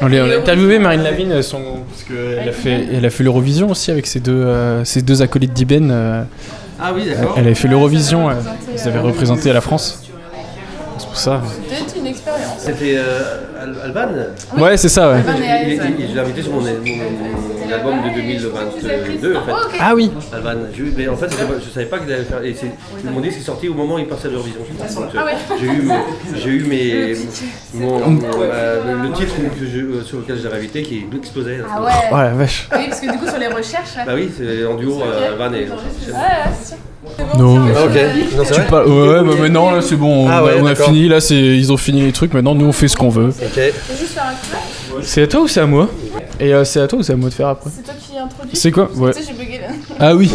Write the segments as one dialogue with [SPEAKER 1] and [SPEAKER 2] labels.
[SPEAKER 1] On a interviewé Marine Lavigne, parce qu'elle a fait l'Eurovision aussi avec ses deux acolytes d'Iben.
[SPEAKER 2] Ah oui, d'accord.
[SPEAKER 1] Elle avait fait l'Eurovision, ils avaient représenté à la France. C'est pour ça.
[SPEAKER 3] C'était une expérience.
[SPEAKER 2] C'était Alban.
[SPEAKER 1] Ouais, c'est ça, ouais.
[SPEAKER 2] Je l'ai invité sur mon album de 2022 en fait.
[SPEAKER 1] Ah oui.
[SPEAKER 2] Alban. Mais en fait, je savais pas qu'il allait faire. Et mon disque est sorti au moment où il passait à l'Eurovision. J'ai eu le titre sur lequel je l'avais invité qui explosait.
[SPEAKER 3] Ah ouais.
[SPEAKER 1] Ouais, la vache.
[SPEAKER 3] Oui, parce que du coup sur les recherches.
[SPEAKER 2] Bah oui, c'est en duo Alban et Jean-Charles.
[SPEAKER 3] Ouais, c'est sûr.
[SPEAKER 1] Non, mais
[SPEAKER 2] Ok. Non, c'est vrai.
[SPEAKER 1] ouais, bah maintenant là c'est bon,
[SPEAKER 2] Ah ouais,
[SPEAKER 1] on a
[SPEAKER 2] d'accord.
[SPEAKER 1] fini, là ils ont fini les trucs, maintenant nous on fait ce qu'on veut.
[SPEAKER 2] Ok.
[SPEAKER 3] Je vais juste faire un clap.
[SPEAKER 1] C'est à toi ou c'est à moi? Et c'est à toi ou c'est à moi de faire après?
[SPEAKER 3] C'est toi qui introduis.
[SPEAKER 1] C'est quoi? Ouais.
[SPEAKER 3] Tu sais, j'ai bugué là.
[SPEAKER 1] Ah oui.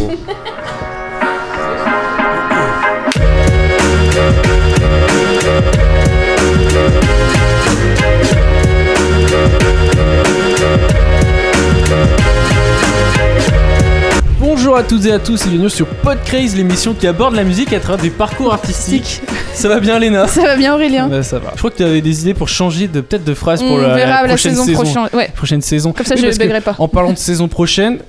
[SPEAKER 1] Bonjour à toutes et à tous et bienvenue sur Podcraze, l'émission qui aborde la musique à travers des parcours artistiques. Ça va bien Léna?
[SPEAKER 3] Ça va bien Aurélien?
[SPEAKER 1] Bah, ça va. Je crois que tu avais des idées pour changer peut-être de phrase pour
[SPEAKER 3] On verra
[SPEAKER 1] la prochaine saison. Prochaine saison.
[SPEAKER 3] Comme ça
[SPEAKER 1] Oui,
[SPEAKER 3] je ne
[SPEAKER 1] parce que
[SPEAKER 3] buguerai pas.
[SPEAKER 1] En parlant de saison prochaine,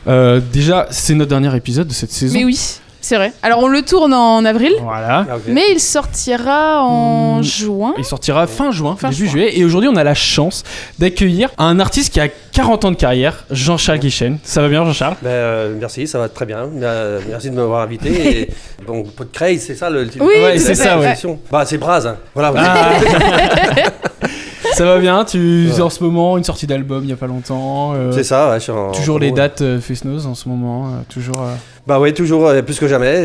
[SPEAKER 1] déjà c'est notre dernier épisode de cette saison.
[SPEAKER 3] Mais oui, c'est vrai. Alors on le tourne en avril,
[SPEAKER 1] Voilà.
[SPEAKER 2] Ah, ok.
[SPEAKER 3] mais il sortira en juin.
[SPEAKER 1] Il sortira fin juin,
[SPEAKER 3] Fin
[SPEAKER 1] début
[SPEAKER 3] juin.
[SPEAKER 1] juillet. Et aujourd'hui, on a la chance d'accueillir un artiste qui a 40 ans de carrière, Jean-Charles Guichen. Ça va bien, Jean-Charles?
[SPEAKER 2] Merci, ça va très bien. Merci de m'avoir invité. Et, bon, Podcraze, c'est ça le titre?
[SPEAKER 3] Oui,
[SPEAKER 1] Ouais,
[SPEAKER 3] tout
[SPEAKER 1] c'est
[SPEAKER 3] à
[SPEAKER 1] ça,
[SPEAKER 3] fait.
[SPEAKER 1] ouais.
[SPEAKER 2] Émission. Bah, c'est Braz. Hein. Voilà.
[SPEAKER 1] Ah. Ça va bien? En ce moment, une sortie d'album il n'y a pas longtemps.
[SPEAKER 2] C'est ça, ouais, je suis en
[SPEAKER 1] Toujours
[SPEAKER 2] promo.
[SPEAKER 1] les dates Fest-Noz en ce moment. Toujours.
[SPEAKER 2] Bah oui, toujours plus que jamais.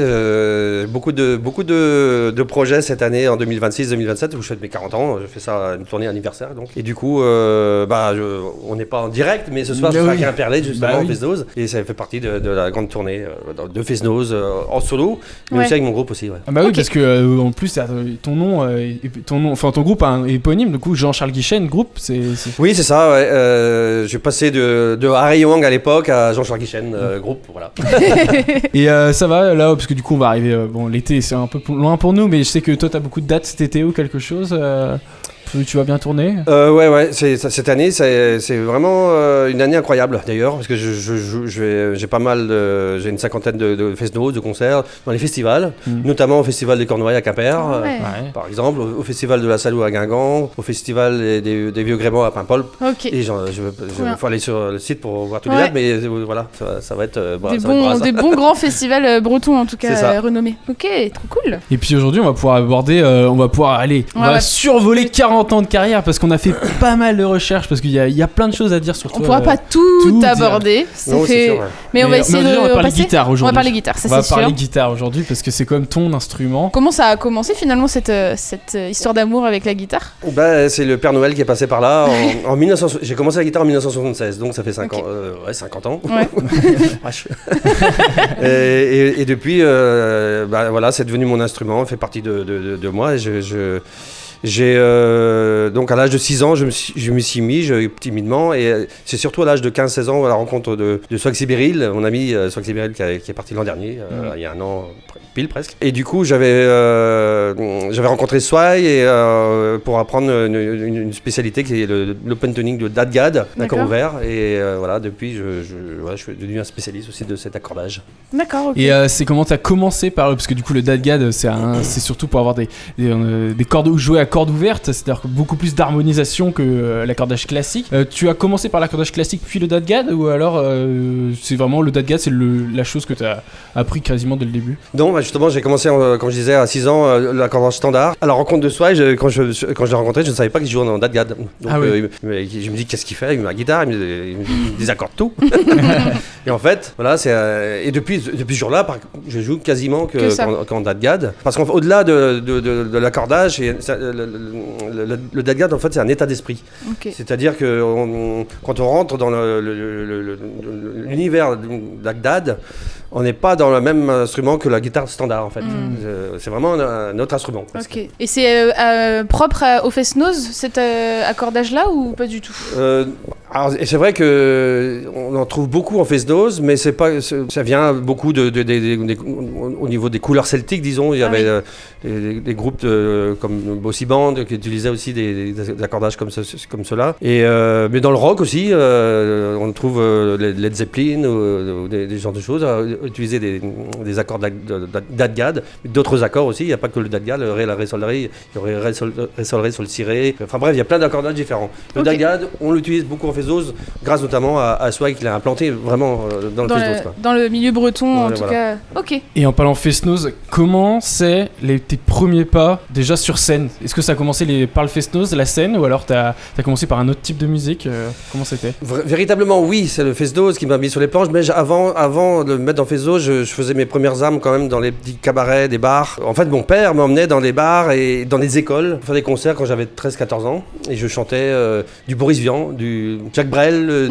[SPEAKER 2] Beaucoup de projets cette année en 2026-2027 où je fête mes 40 ans. Je fais ça une tournée anniversaire donc. Et du coup, on n'est pas en direct, mais ce soir je ferai un perlé justement
[SPEAKER 1] oui.
[SPEAKER 2] Fest-Noz et ça fait partie de la grande tournée de Fest-Noz en solo, mais
[SPEAKER 3] Ouais.
[SPEAKER 2] aussi avec mon groupe aussi. Ouais.
[SPEAKER 1] Ah bah oui,
[SPEAKER 3] Ok.
[SPEAKER 1] parce que en plus, ton nom, ton groupe a un éponyme. Du coup, Jean-Charles Guichen, groupe, c'est.
[SPEAKER 2] Oui, c'est ça. Ouais. J'ai passé de Harry Wang à l'époque à Jean-Charles Guichen, groupe, voilà.
[SPEAKER 1] Et ça va là, parce que du coup, on va arriver. L'été, c'est un peu loin pour nous, mais je sais que toi, t'as beaucoup de dates cet été ou quelque chose. Tu vas bien tourner?
[SPEAKER 2] Ouais, cette année, c'est vraiment une année incroyable d'ailleurs, parce que j'ai pas mal, j'ai une cinquantaine de Fest-Noz, de concerts dans les festivals, notamment au Festival des Cornouailles à Quimper,
[SPEAKER 3] Ouais.
[SPEAKER 1] Ouais.
[SPEAKER 2] par exemple, au Festival de la Salou à Guingamp, au Festival des Vieux Gréments à Paimpol.
[SPEAKER 3] Ok.
[SPEAKER 2] Et je
[SPEAKER 3] bien.
[SPEAKER 2] faut aller sur le site pour voir tous les
[SPEAKER 3] Ouais.
[SPEAKER 2] dates, mais voilà, ça va être
[SPEAKER 3] Des bons grands festivals bretons en tout
[SPEAKER 2] C'est ça.
[SPEAKER 3] cas renommés. Ok, trop cool.
[SPEAKER 1] Et puis aujourd'hui, on va pouvoir aborder, on va survoler 40 ans de carrière parce qu'on a fait pas mal de recherches parce qu'il y a plein de choses à dire sur toi.
[SPEAKER 3] On pourra pas tout
[SPEAKER 1] tout dire.
[SPEAKER 3] aborder.
[SPEAKER 2] Non, c'est sûr, ouais.
[SPEAKER 3] Mais on va essayer
[SPEAKER 1] aujourd'hui,
[SPEAKER 3] de
[SPEAKER 1] on va parler
[SPEAKER 3] repasser.
[SPEAKER 1] guitare
[SPEAKER 3] On
[SPEAKER 1] aujourd'hui.
[SPEAKER 3] va parler guitare, ça
[SPEAKER 1] On va
[SPEAKER 3] c'est sûr.
[SPEAKER 1] parler guitare aujourd'hui parce que c'est comme ton instrument.
[SPEAKER 3] Comment ça a commencé finalement cette histoire d'amour avec la guitare?
[SPEAKER 2] Bah, c'est le Père Noël qui est passé par là en 1900. J'ai commencé la guitare en 1976, donc ça fait 50
[SPEAKER 3] Ok.
[SPEAKER 2] ans. 50 ans.
[SPEAKER 3] Ouais.
[SPEAKER 2] Vache. et depuis, voilà, c'est devenu mon instrument, fait partie de moi. Et j'ai donc à l'âge de 6 ans, je me suis mis timidement, et c'est surtout à l'âge de 15-16 ans à la rencontre de Swag Sibéril, mon ami Swag Sibéril qui est parti l'an dernier, il y a un an pile presque. Et du coup, j'avais rencontré Swag pour apprendre une spécialité qui est l'open tuning de DADGAD, d'accord
[SPEAKER 3] D'accord.
[SPEAKER 2] ouvert. Et voilà, depuis, je suis devenu un spécialiste aussi de cet accordage.
[SPEAKER 3] D'accord, ok.
[SPEAKER 1] Et c'est comment t'as commencé par parce que du coup le DADGAD c'est surtout pour avoir des cordes jouer à cordes ouvertes, c'est-à-dire beaucoup plus d'harmonisation que l'accordage classique. Tu as commencé par l'accordage classique puis le DADGAD ou alors c'est vraiment le DADGAD, c'est la chose que t'as appris quasiment dès le début?
[SPEAKER 2] Non, justement, j'ai commencé, comme je disais, à 6 ans, l'accordage standard. À la rencontre de Swag, quand je l'ai rencontré, je ne savais pas qu'il jouait en DADGAD. Donc,
[SPEAKER 1] Ah oui.
[SPEAKER 2] je me dis, qu'est-ce qu'il fait? Il met la guitare, il me désaccorde tout. Et en fait, voilà, et depuis ce jour-là, je joue quasiment qu'en DADGAD. Parce qu'au-delà de l'accordage, le DADGAD, en fait, c'est un état d'esprit.
[SPEAKER 3] Ok.
[SPEAKER 2] C'est-à-dire que quand on rentre dans l'univers DADGAD, on n'est pas dans le même instrument que la guitare standard, en fait. C'est vraiment un autre instrument. Presque.
[SPEAKER 3] Ok. Et c'est propre au Fest-Noz, cet accordage-là, ou pas du tout?
[SPEAKER 2] Alors, et c'est vrai qu'on en trouve beaucoup en Fesnos, mais ça vient beaucoup au niveau des couleurs celtiques, disons. Il y avait des groupes comme Bossy Band qui utilisaient aussi des accordages comme cela. Mais dans le rock aussi, on trouve Led Zeppelin ou des genres de choses, utiliser des accords d'Adgad, d'autres accords aussi. Il n'y a pas que le Dadgad, le Ré, la Ré, Sol, Ré, il y aurait Ré, Sol, Ré, Sol, Si, Ré. Enfin bref, il y a plein d'accordages différents. Le Dadgad, on l'utilise beaucoup en Fesnos, grâce notamment à Swag qui l'a implanté vraiment dans le Fesnos.
[SPEAKER 3] Dans le milieu breton, en tout cas. Ok.
[SPEAKER 1] Et en parlant Fesnos, comment c'est tes premiers pas déjà sur scène? Est-ce que ça a commencé par le Fesnos, la scène, ou alors t'as commencé par un autre type de musique? Comment c'était?
[SPEAKER 2] Véritablement, oui, c'est le Fesnos qui m'a mis sur les planches, mais avant de me mettre dans Fesnos, je faisais mes premières armes quand même dans les petits cabarets, des bars. En fait, mon père m'emmenait dans des bars et dans des écoles pour faire des concerts quand j'avais 13-14 ans, et je chantais du Boris Vian, du Jacques Brel,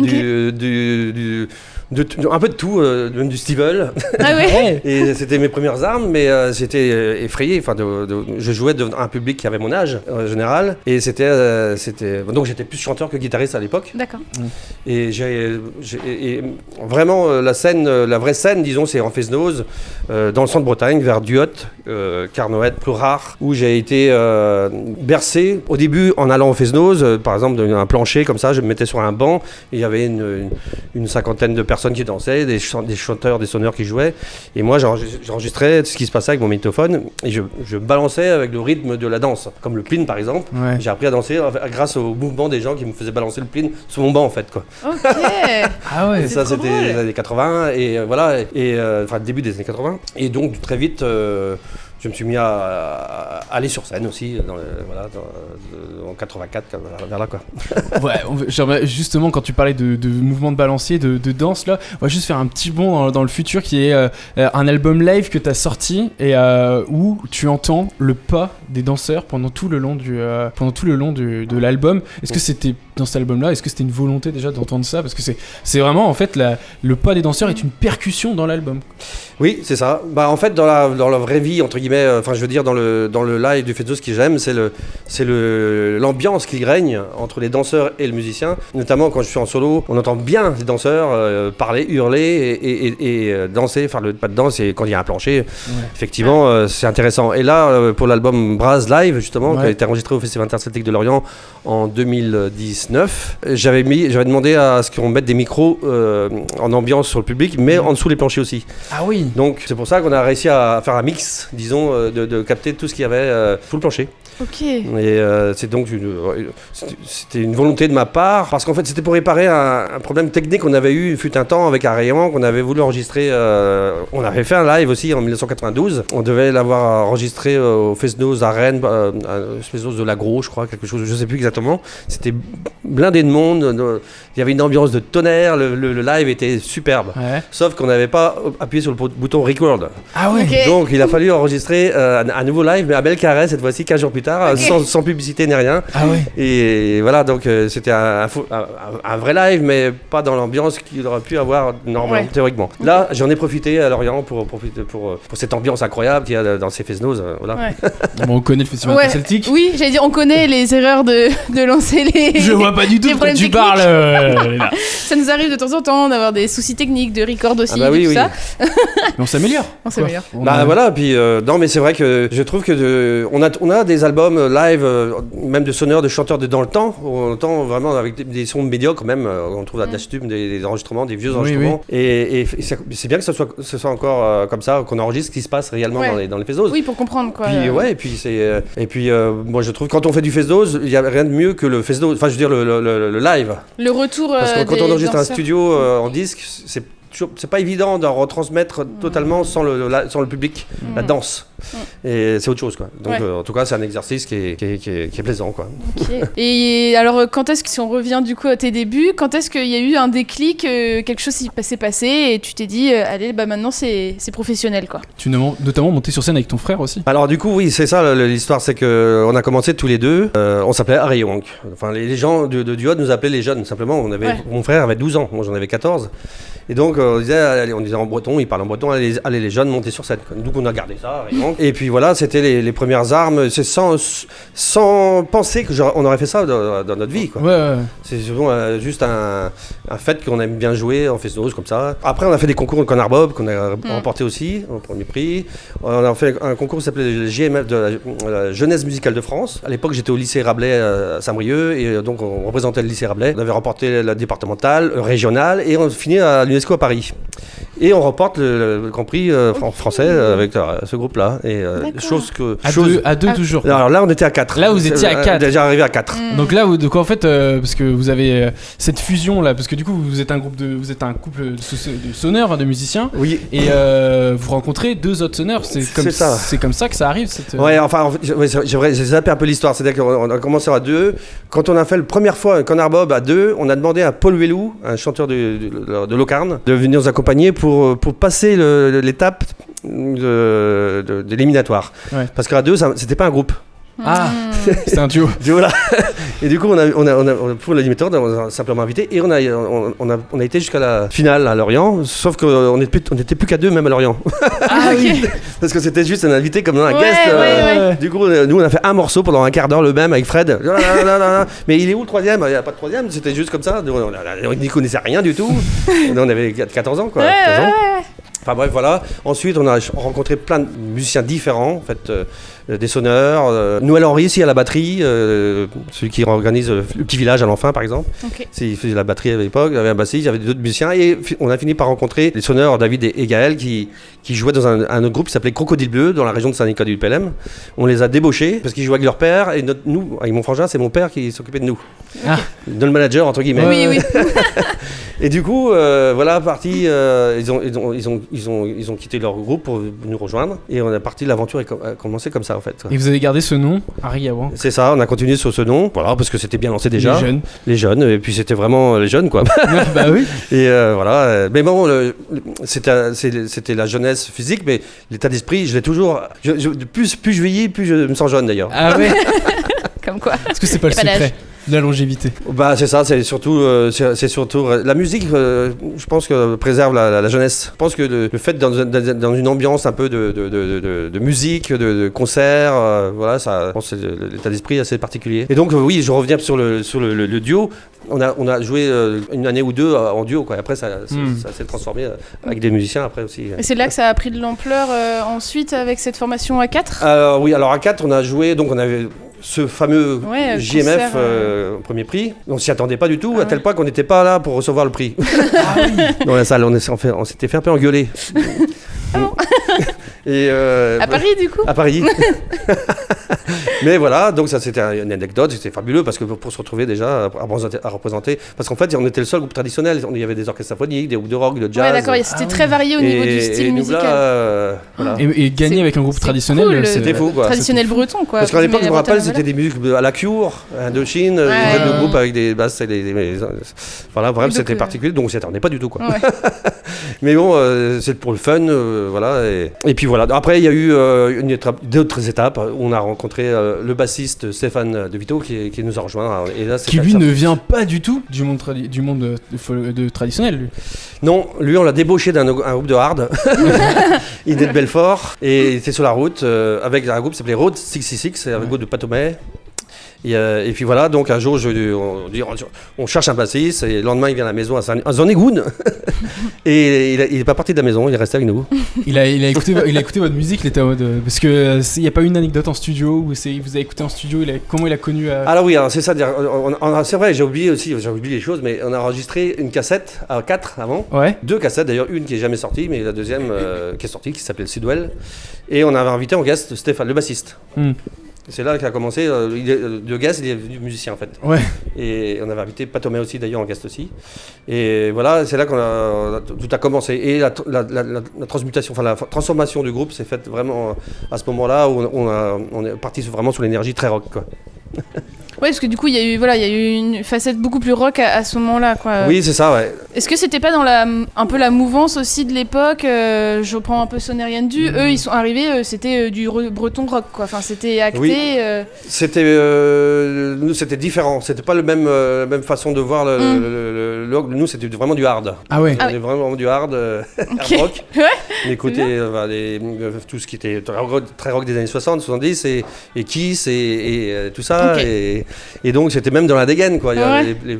[SPEAKER 2] un peu de tout, même du Stevel.
[SPEAKER 3] Ah ouais.
[SPEAKER 2] Et c'était mes premières armes, mais j'étais effrayé. Enfin, je jouais devant un public qui avait mon âge en général, et donc j'étais plus chanteur que guitariste à l'époque.
[SPEAKER 3] D'accord.
[SPEAKER 2] Et vraiment la vraie scène, disons, c'est en Fesnos, dans le centre-Bretagne, vers Duot, Carnoët, Plourard, où j'ai été bercé au début en allant au Fesnos, par exemple un plancher comme ça, je me mettais sur un banc et il y avait une cinquantaine de personnes qui dansaient, des chanteurs, des sonneurs qui jouaient, et moi j'enregistrais ce qui se passait avec mon magnétophone et je balançais avec le rythme de la danse, comme le plin par exemple. Ouais. J'ai appris à danser grâce au mouvement des gens qui me faisaient balancer le plin sur mon banc en fait, quoi.
[SPEAKER 3] Ok.
[SPEAKER 2] Ah ouais. Et ça c'était les années 80 et voilà, enfin début des années 80, et donc très vite je me suis mis à aller sur scène aussi, en 84, vers là, quoi.
[SPEAKER 1] Ouais, justement, quand tu parlais de mouvement de balancier, de danse, là, on va juste faire un petit bond dans le futur, qui est un album live que tu as sorti, et où tu entends le pas des danseurs pendant tout le long de l'album. Est-ce que c'était dans cet album-là, est-ce que c'était une volonté déjà d'entendre ça? Parce que c'est vraiment, en fait, le pas des danseurs est une percussion dans l'album.
[SPEAKER 2] Oui, c'est ça. En fait, dans la vraie vie, entre guillemets, enfin, je veux dire, dans le live du Fesnos, ce que j'aime, c'est l'ambiance qui règne entre les danseurs et le musicien. Notamment quand je suis en solo, on entend bien les danseurs parler, hurler et danser, faire le pas de danse, et quand il y a un plancher, effectivement, c'est intéressant. Et là, pour l'album Brass Live, justement, qui a été enregistré au Festival Interceltique de Lorient en 2019, j'avais demandé à ce qu'on mette des micros en ambiance sur le public, mais en dessous les planchers aussi.
[SPEAKER 1] Ah oui.
[SPEAKER 2] Donc c'est pour ça qu'on a réussi à faire un mix, disons, de capter tout ce qu'il y avait sous le plancher.
[SPEAKER 3] Ok.
[SPEAKER 2] Et c'était une volonté de ma part, parce qu'en fait c'était pour réparer un problème technique qu'on avait eu fut un temps avec Arian, qu'on avait voulu enregistrer. On avait fait un live aussi en 1992. On devait l'avoir enregistré au Fesnos à Rennes, Fesnos de l'Agro, je crois, quelque chose, je sais plus exactement. C'était blindé de monde. Il y avait une ambiance de tonnerre. Le live était superbe. Ouais. Sauf qu'on n'avait pas appuyé sur le bouton record.
[SPEAKER 1] Ah ouais.
[SPEAKER 3] Okay.
[SPEAKER 2] Donc il a fallu enregistrer un nouveau live, mais à Belcarré cette fois-ci, 15 jours plus tard, sans publicité ni rien.
[SPEAKER 1] Ah ouais.
[SPEAKER 2] Et voilà, donc c'était un vrai live, mais pas dans l'ambiance qu'il aurait pu avoir normalement, théoriquement. Là, j'en ai profité à Lorient pour cette ambiance incroyable qu'il y a dans ces Fesnos. Voilà.
[SPEAKER 3] Ouais.
[SPEAKER 1] Bon, on connaît le Festival Interceltique.
[SPEAKER 3] Oui, j'allais dire, on connaît les erreurs de lancer les.
[SPEAKER 1] Je vois pas du tout de quoi tu parles.
[SPEAKER 3] Ça nous arrive de temps en temps d'avoir des soucis techniques, de record aussi, tout ça.
[SPEAKER 1] Mais on s'améliore.
[SPEAKER 2] Voilà, puis non, mais c'est vrai que je trouve que on a des albums live, même de sonneurs, de chanteurs de dans le temps. On entend vraiment avec des sons médiocres même. On trouve à Dastum des enregistrements, des vieux enregistrements. Oui. Et c'est bien que ce soit encore comme ça, qu'on enregistre ce qui se passe réellement dans les Fesnos.
[SPEAKER 3] Oui, pour comprendre quoi.
[SPEAKER 2] Puis moi je trouve quand on fait du Fesnos, il y a rien de mieux que le Fesnos. Enfin, je veux dire le live.
[SPEAKER 3] Le retour.
[SPEAKER 2] Parce que quand on enregistre un studio en disque, c'est pas évident de retransmettre totalement sans le public la danse. Et c'est autre chose, quoi. Donc en tout cas c'est un exercice qui est plaisant, quoi.
[SPEAKER 3] Okay. Et alors quand est-ce que, si on revient du coup à tes débuts, quand est-ce qu'il y a eu un déclic, quelque chose s'est passé et tu t'es dit allez maintenant c'est professionnel, quoi. Tu
[SPEAKER 1] notamment monté sur scène avec ton frère aussi.
[SPEAKER 2] Alors du coup oui, c'est ça l'histoire, c'est que on a commencé tous les deux, on s'appelait Harry Wonk. Enfin les gens de Duod nous appelaient les jeunes simplement. Mon frère avait 12 ans, moi j'en avais 14. Et donc on disait en breton, il parle en breton, allez les jeunes, montez sur scène. Donc on a gardé ça, Exactement. Et puis voilà, c'était les premières armes. C'est sans penser qu'on aurait fait ça dans notre vie, quoi.
[SPEAKER 1] Ouais.
[SPEAKER 2] C'est souvent juste un fait qu'on aime bien jouer, on fait ce comme ça. Après, on a fait des concours de Canard Bob qu'on a remporté aussi, au premier prix. On a fait un concours qui s'appelait le JMF de la Jeunesse musicale de France. À l'époque, j'étais au lycée Rabelais à Saint-Brieuc et donc on représentait le lycée Rabelais. On avait remporté la départementale, régionale et on finit à l'UNESCO à Paris. Et on remporte le Grand Prix français avec ce groupe-là. Et chose que
[SPEAKER 1] à deux toujours.
[SPEAKER 2] Alors là, on était à 4.
[SPEAKER 1] Là, vous étiez à 4.
[SPEAKER 2] Déjà arrivé à 4.
[SPEAKER 1] Donc là, en fait, parce que vous avez cette fusion là, parce que du coup, vous êtes un couple de sonneurs, de musiciens.
[SPEAKER 2] Oui.
[SPEAKER 1] Et vous rencontrez 2 autres sonneurs. C'est comme ça que ça arrive.
[SPEAKER 2] Ouais, enfin, en fait, j'ai zappé un peu l'histoire. C'est-à-dire qu'on a commencé à 2. Quand on a fait la première fois un Canard Bob à 2, on a demandé à Paul Huelou, un chanteur de Locarne, de venir nous accompagner pour passer l'étape de l'éliminatoire. Ouais. Parce qu'à 2, c'était pas un groupe.
[SPEAKER 1] Ah, c'est un duo.
[SPEAKER 2] Voilà. Et du coup, on a pour l'éliminatoire, on a simplement invité et on a été jusqu'à la finale à Lorient. Sauf qu'on n'était plus qu'à 2 même à Lorient.
[SPEAKER 3] Ah oui.
[SPEAKER 2] Parce que c'était juste un invité comme un guest.
[SPEAKER 3] Ouais.
[SPEAKER 2] Du coup, nous on a fait un morceau pendant un quart d'heure le même avec Fred. Mais il est où le 3e ? Il n'y a pas de 3e. C'était juste comme ça. On n'y connaissait rien du tout. On avait 14 ans quoi. 15 ans. Enfin bref, voilà. Ensuite, on a rencontré plein de musiciens différents, en fait, des sonneurs. Noël Henry ici à la batterie, celui qui organise le petit village à l'Enfin, par exemple. Okay. Il faisait la batterie à l'époque, il y avait un bassiste, il y avait d'autres musiciens. Et on a fini par rencontrer les sonneurs David et Gaël qui jouaient dans un autre groupe qui s'appelait Crocodile Bleu, dans la région de Saint-Nicolas-du-Pelem. On les a débauchés parce qu'ils jouaient avec leur père. Et nous, avec mon frangin, c'est mon père qui s'occupait de nous. Okay. De le manager, entre guillemets.
[SPEAKER 3] Oui.
[SPEAKER 2] Et du coup, voilà, parti, ils ont quitté leur groupe pour nous rejoindre. Et on est parti, l'aventure a commencé comme ça, en fait.
[SPEAKER 1] Et vous avez gardé ce nom, Harry Yawan ?
[SPEAKER 2] C'est ça, on a continué sur ce nom, voilà, parce que c'était bien lancé déjà. Les jeunes, et puis c'était vraiment les jeunes, quoi.
[SPEAKER 1] Bah oui.
[SPEAKER 2] Et voilà, mais bon, c'était la jeunesse physique, mais l'état d'esprit, je l'ai toujours. Plus je vieillis, plus je me sens jeune, d'ailleurs.
[SPEAKER 1] Ah ouais.
[SPEAKER 3] Comme quoi.
[SPEAKER 1] Est-ce que c'est pas le secret ? La longévité.
[SPEAKER 2] Bah c'est ça, c'est surtout la musique. Je pense que préserve la jeunesse. Je pense que le fait dans une ambiance un peu de musique, de concert, voilà, ça. Je pense que l'état d'esprit assez particulier. Et donc oui, je reviens sur le duo. On a joué une année ou 2 en duo, quoi. Après ça s'est transformé avec des musiciens après aussi.
[SPEAKER 3] Et c'est là que ça a pris de l'ampleur ensuite avec cette formation à 4.
[SPEAKER 2] Oui, alors à 4 on a joué, donc on avait ce fameux JMF premier prix. On s'y attendait pas du tout, à tel point qu'on n'était pas là pour recevoir le prix. Dans la salle, on s'était fait un peu engueuler.
[SPEAKER 3] Ah bon.
[SPEAKER 2] Et
[SPEAKER 3] à Paris du coup.
[SPEAKER 2] À Paris. Mais voilà, donc ça c'était une anecdote, c'était fabuleux parce que pour se retrouver déjà à représenter, parce qu'en fait on était le seul groupe traditionnel, il y avait des orchestres symphoniques, des groupes de rock, de jazz.
[SPEAKER 3] Ouais d'accord, c'était très varié au niveau du style musical.
[SPEAKER 2] Voilà.
[SPEAKER 1] Et gagner avec un groupe traditionnel,
[SPEAKER 3] cool,
[SPEAKER 2] c'était fou quoi.
[SPEAKER 3] Traditionnel breton quoi.
[SPEAKER 2] Parce qu'à l'époque je me rappelle c'était des musiques à la Cure, Indochine, de groupes avec des basses et voilà, bref c'était particulier, donc on s'y attendait pas du tout quoi. Mais bon, c'est pour le fun, voilà. Et puis voilà, après il y a eu d'autres étapes où on a rencontré le bassiste Stéphane De Vito qui nous a rejoint. Et là,
[SPEAKER 1] qui lui ne vient pas du tout du monde de traditionnel. Lui.
[SPEAKER 2] Non, lui on l'a débauché d'un groupe de hard. Il est de Belfort et il était sur la route avec un groupe qui s'appelait Road 666, avec un groupe de Patomay. Et puis voilà, donc un jour on cherche un bassiste et le lendemain il vient à la maison à Zannegoun et il est pas parti de la maison, il est resté avec nous.
[SPEAKER 1] Il a écouté votre musique, il était en mode parce que il y a pas une anecdote en studio où vous avez écouté en studio, comment il a connu
[SPEAKER 2] Alors oui, alors c'est ça, c'est vrai, j'ai oublié les choses, mais on a enregistré une cassette à 4 avant. Ouais. 2 cassettes d'ailleurs, une qui est jamais sortie, mais la deuxième qui est sortie qui s'appelait Sidwell, et on avait invité en guest Stéphane, le bassiste. C'est là qu'a commencé, de guest, il est devenu musicien en fait. Ouais. Et on avait invité Patomé aussi d'ailleurs en guest aussi. Et voilà, c'est là tout a commencé. Et la transmutation, enfin la transformation du groupe s'est faite vraiment à ce moment-là où on est parti vraiment sur l'énergie très rock quoi.
[SPEAKER 3] Ouais, parce que du coup, il y a eu une facette beaucoup plus rock à ce moment-là, quoi.
[SPEAKER 2] Oui, c'est ça, ouais.
[SPEAKER 3] Est-ce que c'était pas dans un peu la mouvance aussi de l'époque, je prends un peu Sonerian Du, eux, ils sont arrivés, c'était du breton rock, quoi. Enfin, c'était acté.
[SPEAKER 2] Oui. Nous, c'était différent. C'était pas le même façon de voir le rock. Nous, c'était vraiment du hard.
[SPEAKER 1] Ah ouais.
[SPEAKER 2] On est vraiment du hard,
[SPEAKER 3] Okay.
[SPEAKER 2] hard rock.
[SPEAKER 3] Ouais.
[SPEAKER 2] On écoutait tout ce qui était très rock des années 60, 70 et Kiss et tout ça.
[SPEAKER 3] Okay.
[SPEAKER 2] Et donc, c'était même dans la dégaine, quoi. Il y a
[SPEAKER 3] Ouais.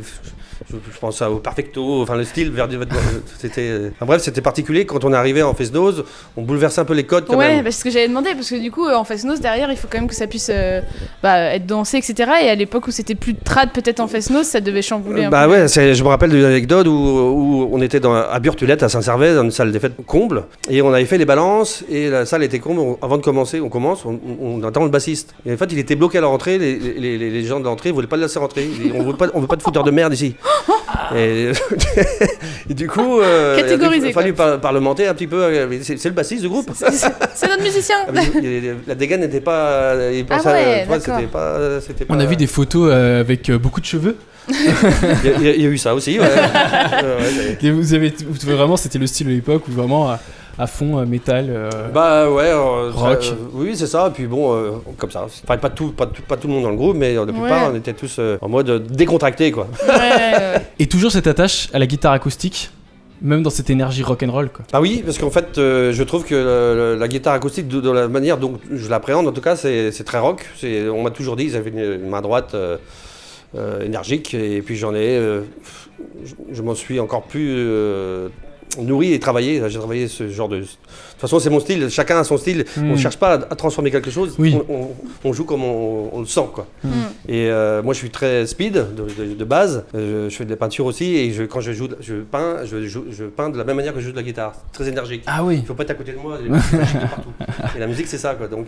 [SPEAKER 2] je pense au Perfecto, enfin le style, c'était... bref, c'était particulier. Quand on est arrivé en Fest-Noz, on bouleversait un peu les codes quand même.
[SPEAKER 3] Ouais, bah, c'est ce que j'avais demandé, parce que du coup, en Fest-Noz, derrière, il faut quand même que ça puisse être dansé, etc. Et à l'époque où c'était plus trad, peut-être en Fest-Noz, ça devait chambouler un peu.
[SPEAKER 2] Bah ouais, je me rappelle d'une anecdote où on était à Burtulette, à Saint-Servais, dans une salle des fêtes comble, et on avait fait les balances, et la salle était comble. Avant de commencer, on attend le bassiste. Et en fait, il était bloqué à la rentrée, les gens de l'entrée ne voulaient pas le laisser rentrer. On veut pas de fouteurs de merde ici. Et du coup, il a fallu parlementer un petit peu. C'est le bassiste du groupe.
[SPEAKER 3] C'est notre musicien.
[SPEAKER 2] La dégaine n'était pas. C'était pas.
[SPEAKER 1] On a vu des photos avec beaucoup de cheveux.
[SPEAKER 2] Il y a eu ça aussi. Ouais.
[SPEAKER 1] Vraiment, c'était le style de l'époque où vraiment à fond métal.
[SPEAKER 2] Bah ouais.
[SPEAKER 1] Rock.
[SPEAKER 2] Oui, c'est ça. Et puis bon, comme ça. Enfin, pas tout le monde dans le groupe, mais la plupart, on était tous en mode décontracté, quoi.
[SPEAKER 3] Ouais.
[SPEAKER 1] Et toujours cette attache à la guitare acoustique, même dans cette énergie rock'n'roll, quoi.
[SPEAKER 2] Ah oui, parce qu'en fait, je trouve que la guitare acoustique, de la manière dont je l'appréhende, en tout cas, c'est très rock. On m'a toujours dit qu'ils avaient une main droite énergique, et puis je m'en suis encore plus nourri et travaillé. J'ai travaillé ce genre de... De toute façon, c'est mon style, chacun a son style. On ne cherche pas à transformer quelque chose,
[SPEAKER 1] oui.
[SPEAKER 2] on joue comme on le sent, quoi. Et moi, je suis très speed de base. Je fais de la peinture aussi, et quand je peins de la même manière que je joue de la guitare, très énergique.
[SPEAKER 1] Ah oui.
[SPEAKER 2] Il ne faut pas être à côté de moi, il y a de partout. Et la musique, c'est ça, quoi. Donc,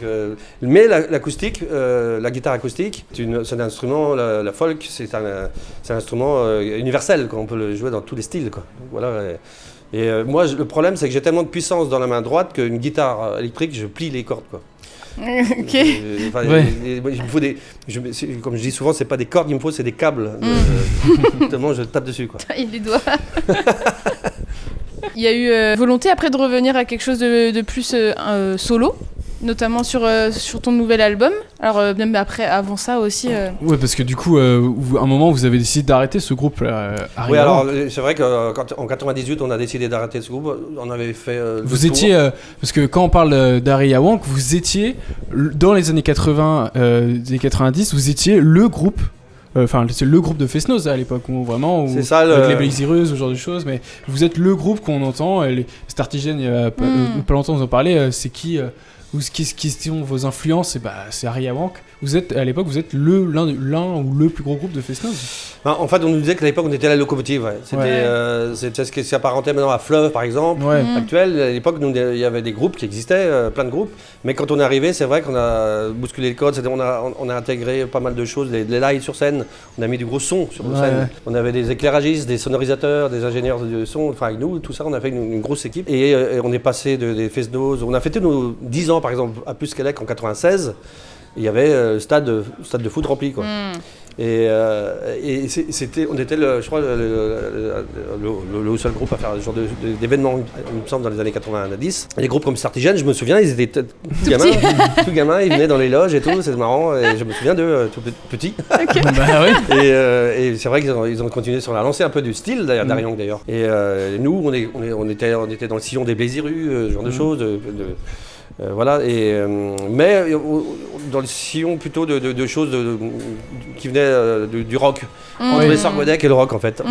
[SPEAKER 2] mais l'acoustique, la guitare acoustique, c'est un instrument, la folk, c'est un instrument universel, quoi. On peut le jouer dans tous les styles, quoi. Donc, voilà. Et moi, le problème, c'est que j'ai tellement de puissance dans la main droite qu'une guitare électrique, je plie les cordes, quoi.
[SPEAKER 3] Ok.
[SPEAKER 2] Il me faut comme je dis souvent, c'est pas des cordes, il me faut, c'est des câbles. Tellement je tape dessus, quoi.
[SPEAKER 3] Il les doit. Il y a eu volonté après de revenir à quelque chose de plus solo, notamment sur ton nouvel album. Alors même avant ça aussi.
[SPEAKER 1] Ouais, parce que du coup, à un moment, vous avez décidé d'arrêter ce groupe.
[SPEAKER 2] Oui, alors c'est vrai qu'en 98, on a décidé d'arrêter ce groupe. On avait fait.
[SPEAKER 1] Vous étiez, parce que quand on parle d'Aria Wank, vous étiez dans les années 80, des 90, vous étiez le groupe. Enfin, c'est le groupe de Fest-Noz à l'époque, où vraiment,
[SPEAKER 2] c'est ça,
[SPEAKER 1] avec les Blazes, ce genre de choses, mais vous êtes le groupe qu'on entend. Startigen, il y a pas longtemps, vous en parlez. C'est qui sont vos influences? C'est Aria Wank. À l'époque, vous êtes l'un ou le plus gros groupe de Fest-Noz.
[SPEAKER 2] En fait, on nous disait qu'à l'époque, on était la locomotive. Ouais. C'était ce qui s'apparentait maintenant à Fleuve, par exemple, actuel. À l'époque, il y avait des groupes qui existaient, plein de groupes. Mais quand on est arrivé, c'est vrai qu'on a bousculé le code. On a intégré pas mal de choses, les lives sur scène. On a mis du gros son sur scène. Ouais. On avait des éclairagistes, des sonorisateurs, des ingénieurs de son. Enfin, avec nous, tout ça, on a fait une grosse équipe. Et on est passé des Fest-Noz. On a fêté nos 10 ans, par exemple, à Plus-Québec en 96. Il y avait le stade de foot rempli, quoi. Et on était, je crois, le seul groupe à faire ce genre d'événement, il me semble, dans les années 90. Et les groupes comme Startigen, je me souviens, ils étaient tout gamins, ils venaient dans les loges et tout, c'est marrant. Et je me souviens d'eux, tout petits.
[SPEAKER 1] Okay. Bah, oui.
[SPEAKER 2] Et c'est vrai qu'ils ont continué sur la lancée un peu du style, d'Aria Wank d'ailleurs. Et nous, on était dans le sillon des Blaisirus, ce genre de choses. Voilà, mais dans le sillon plutôt de choses qui venaient du rock, entre les Sargodec et le rock en fait.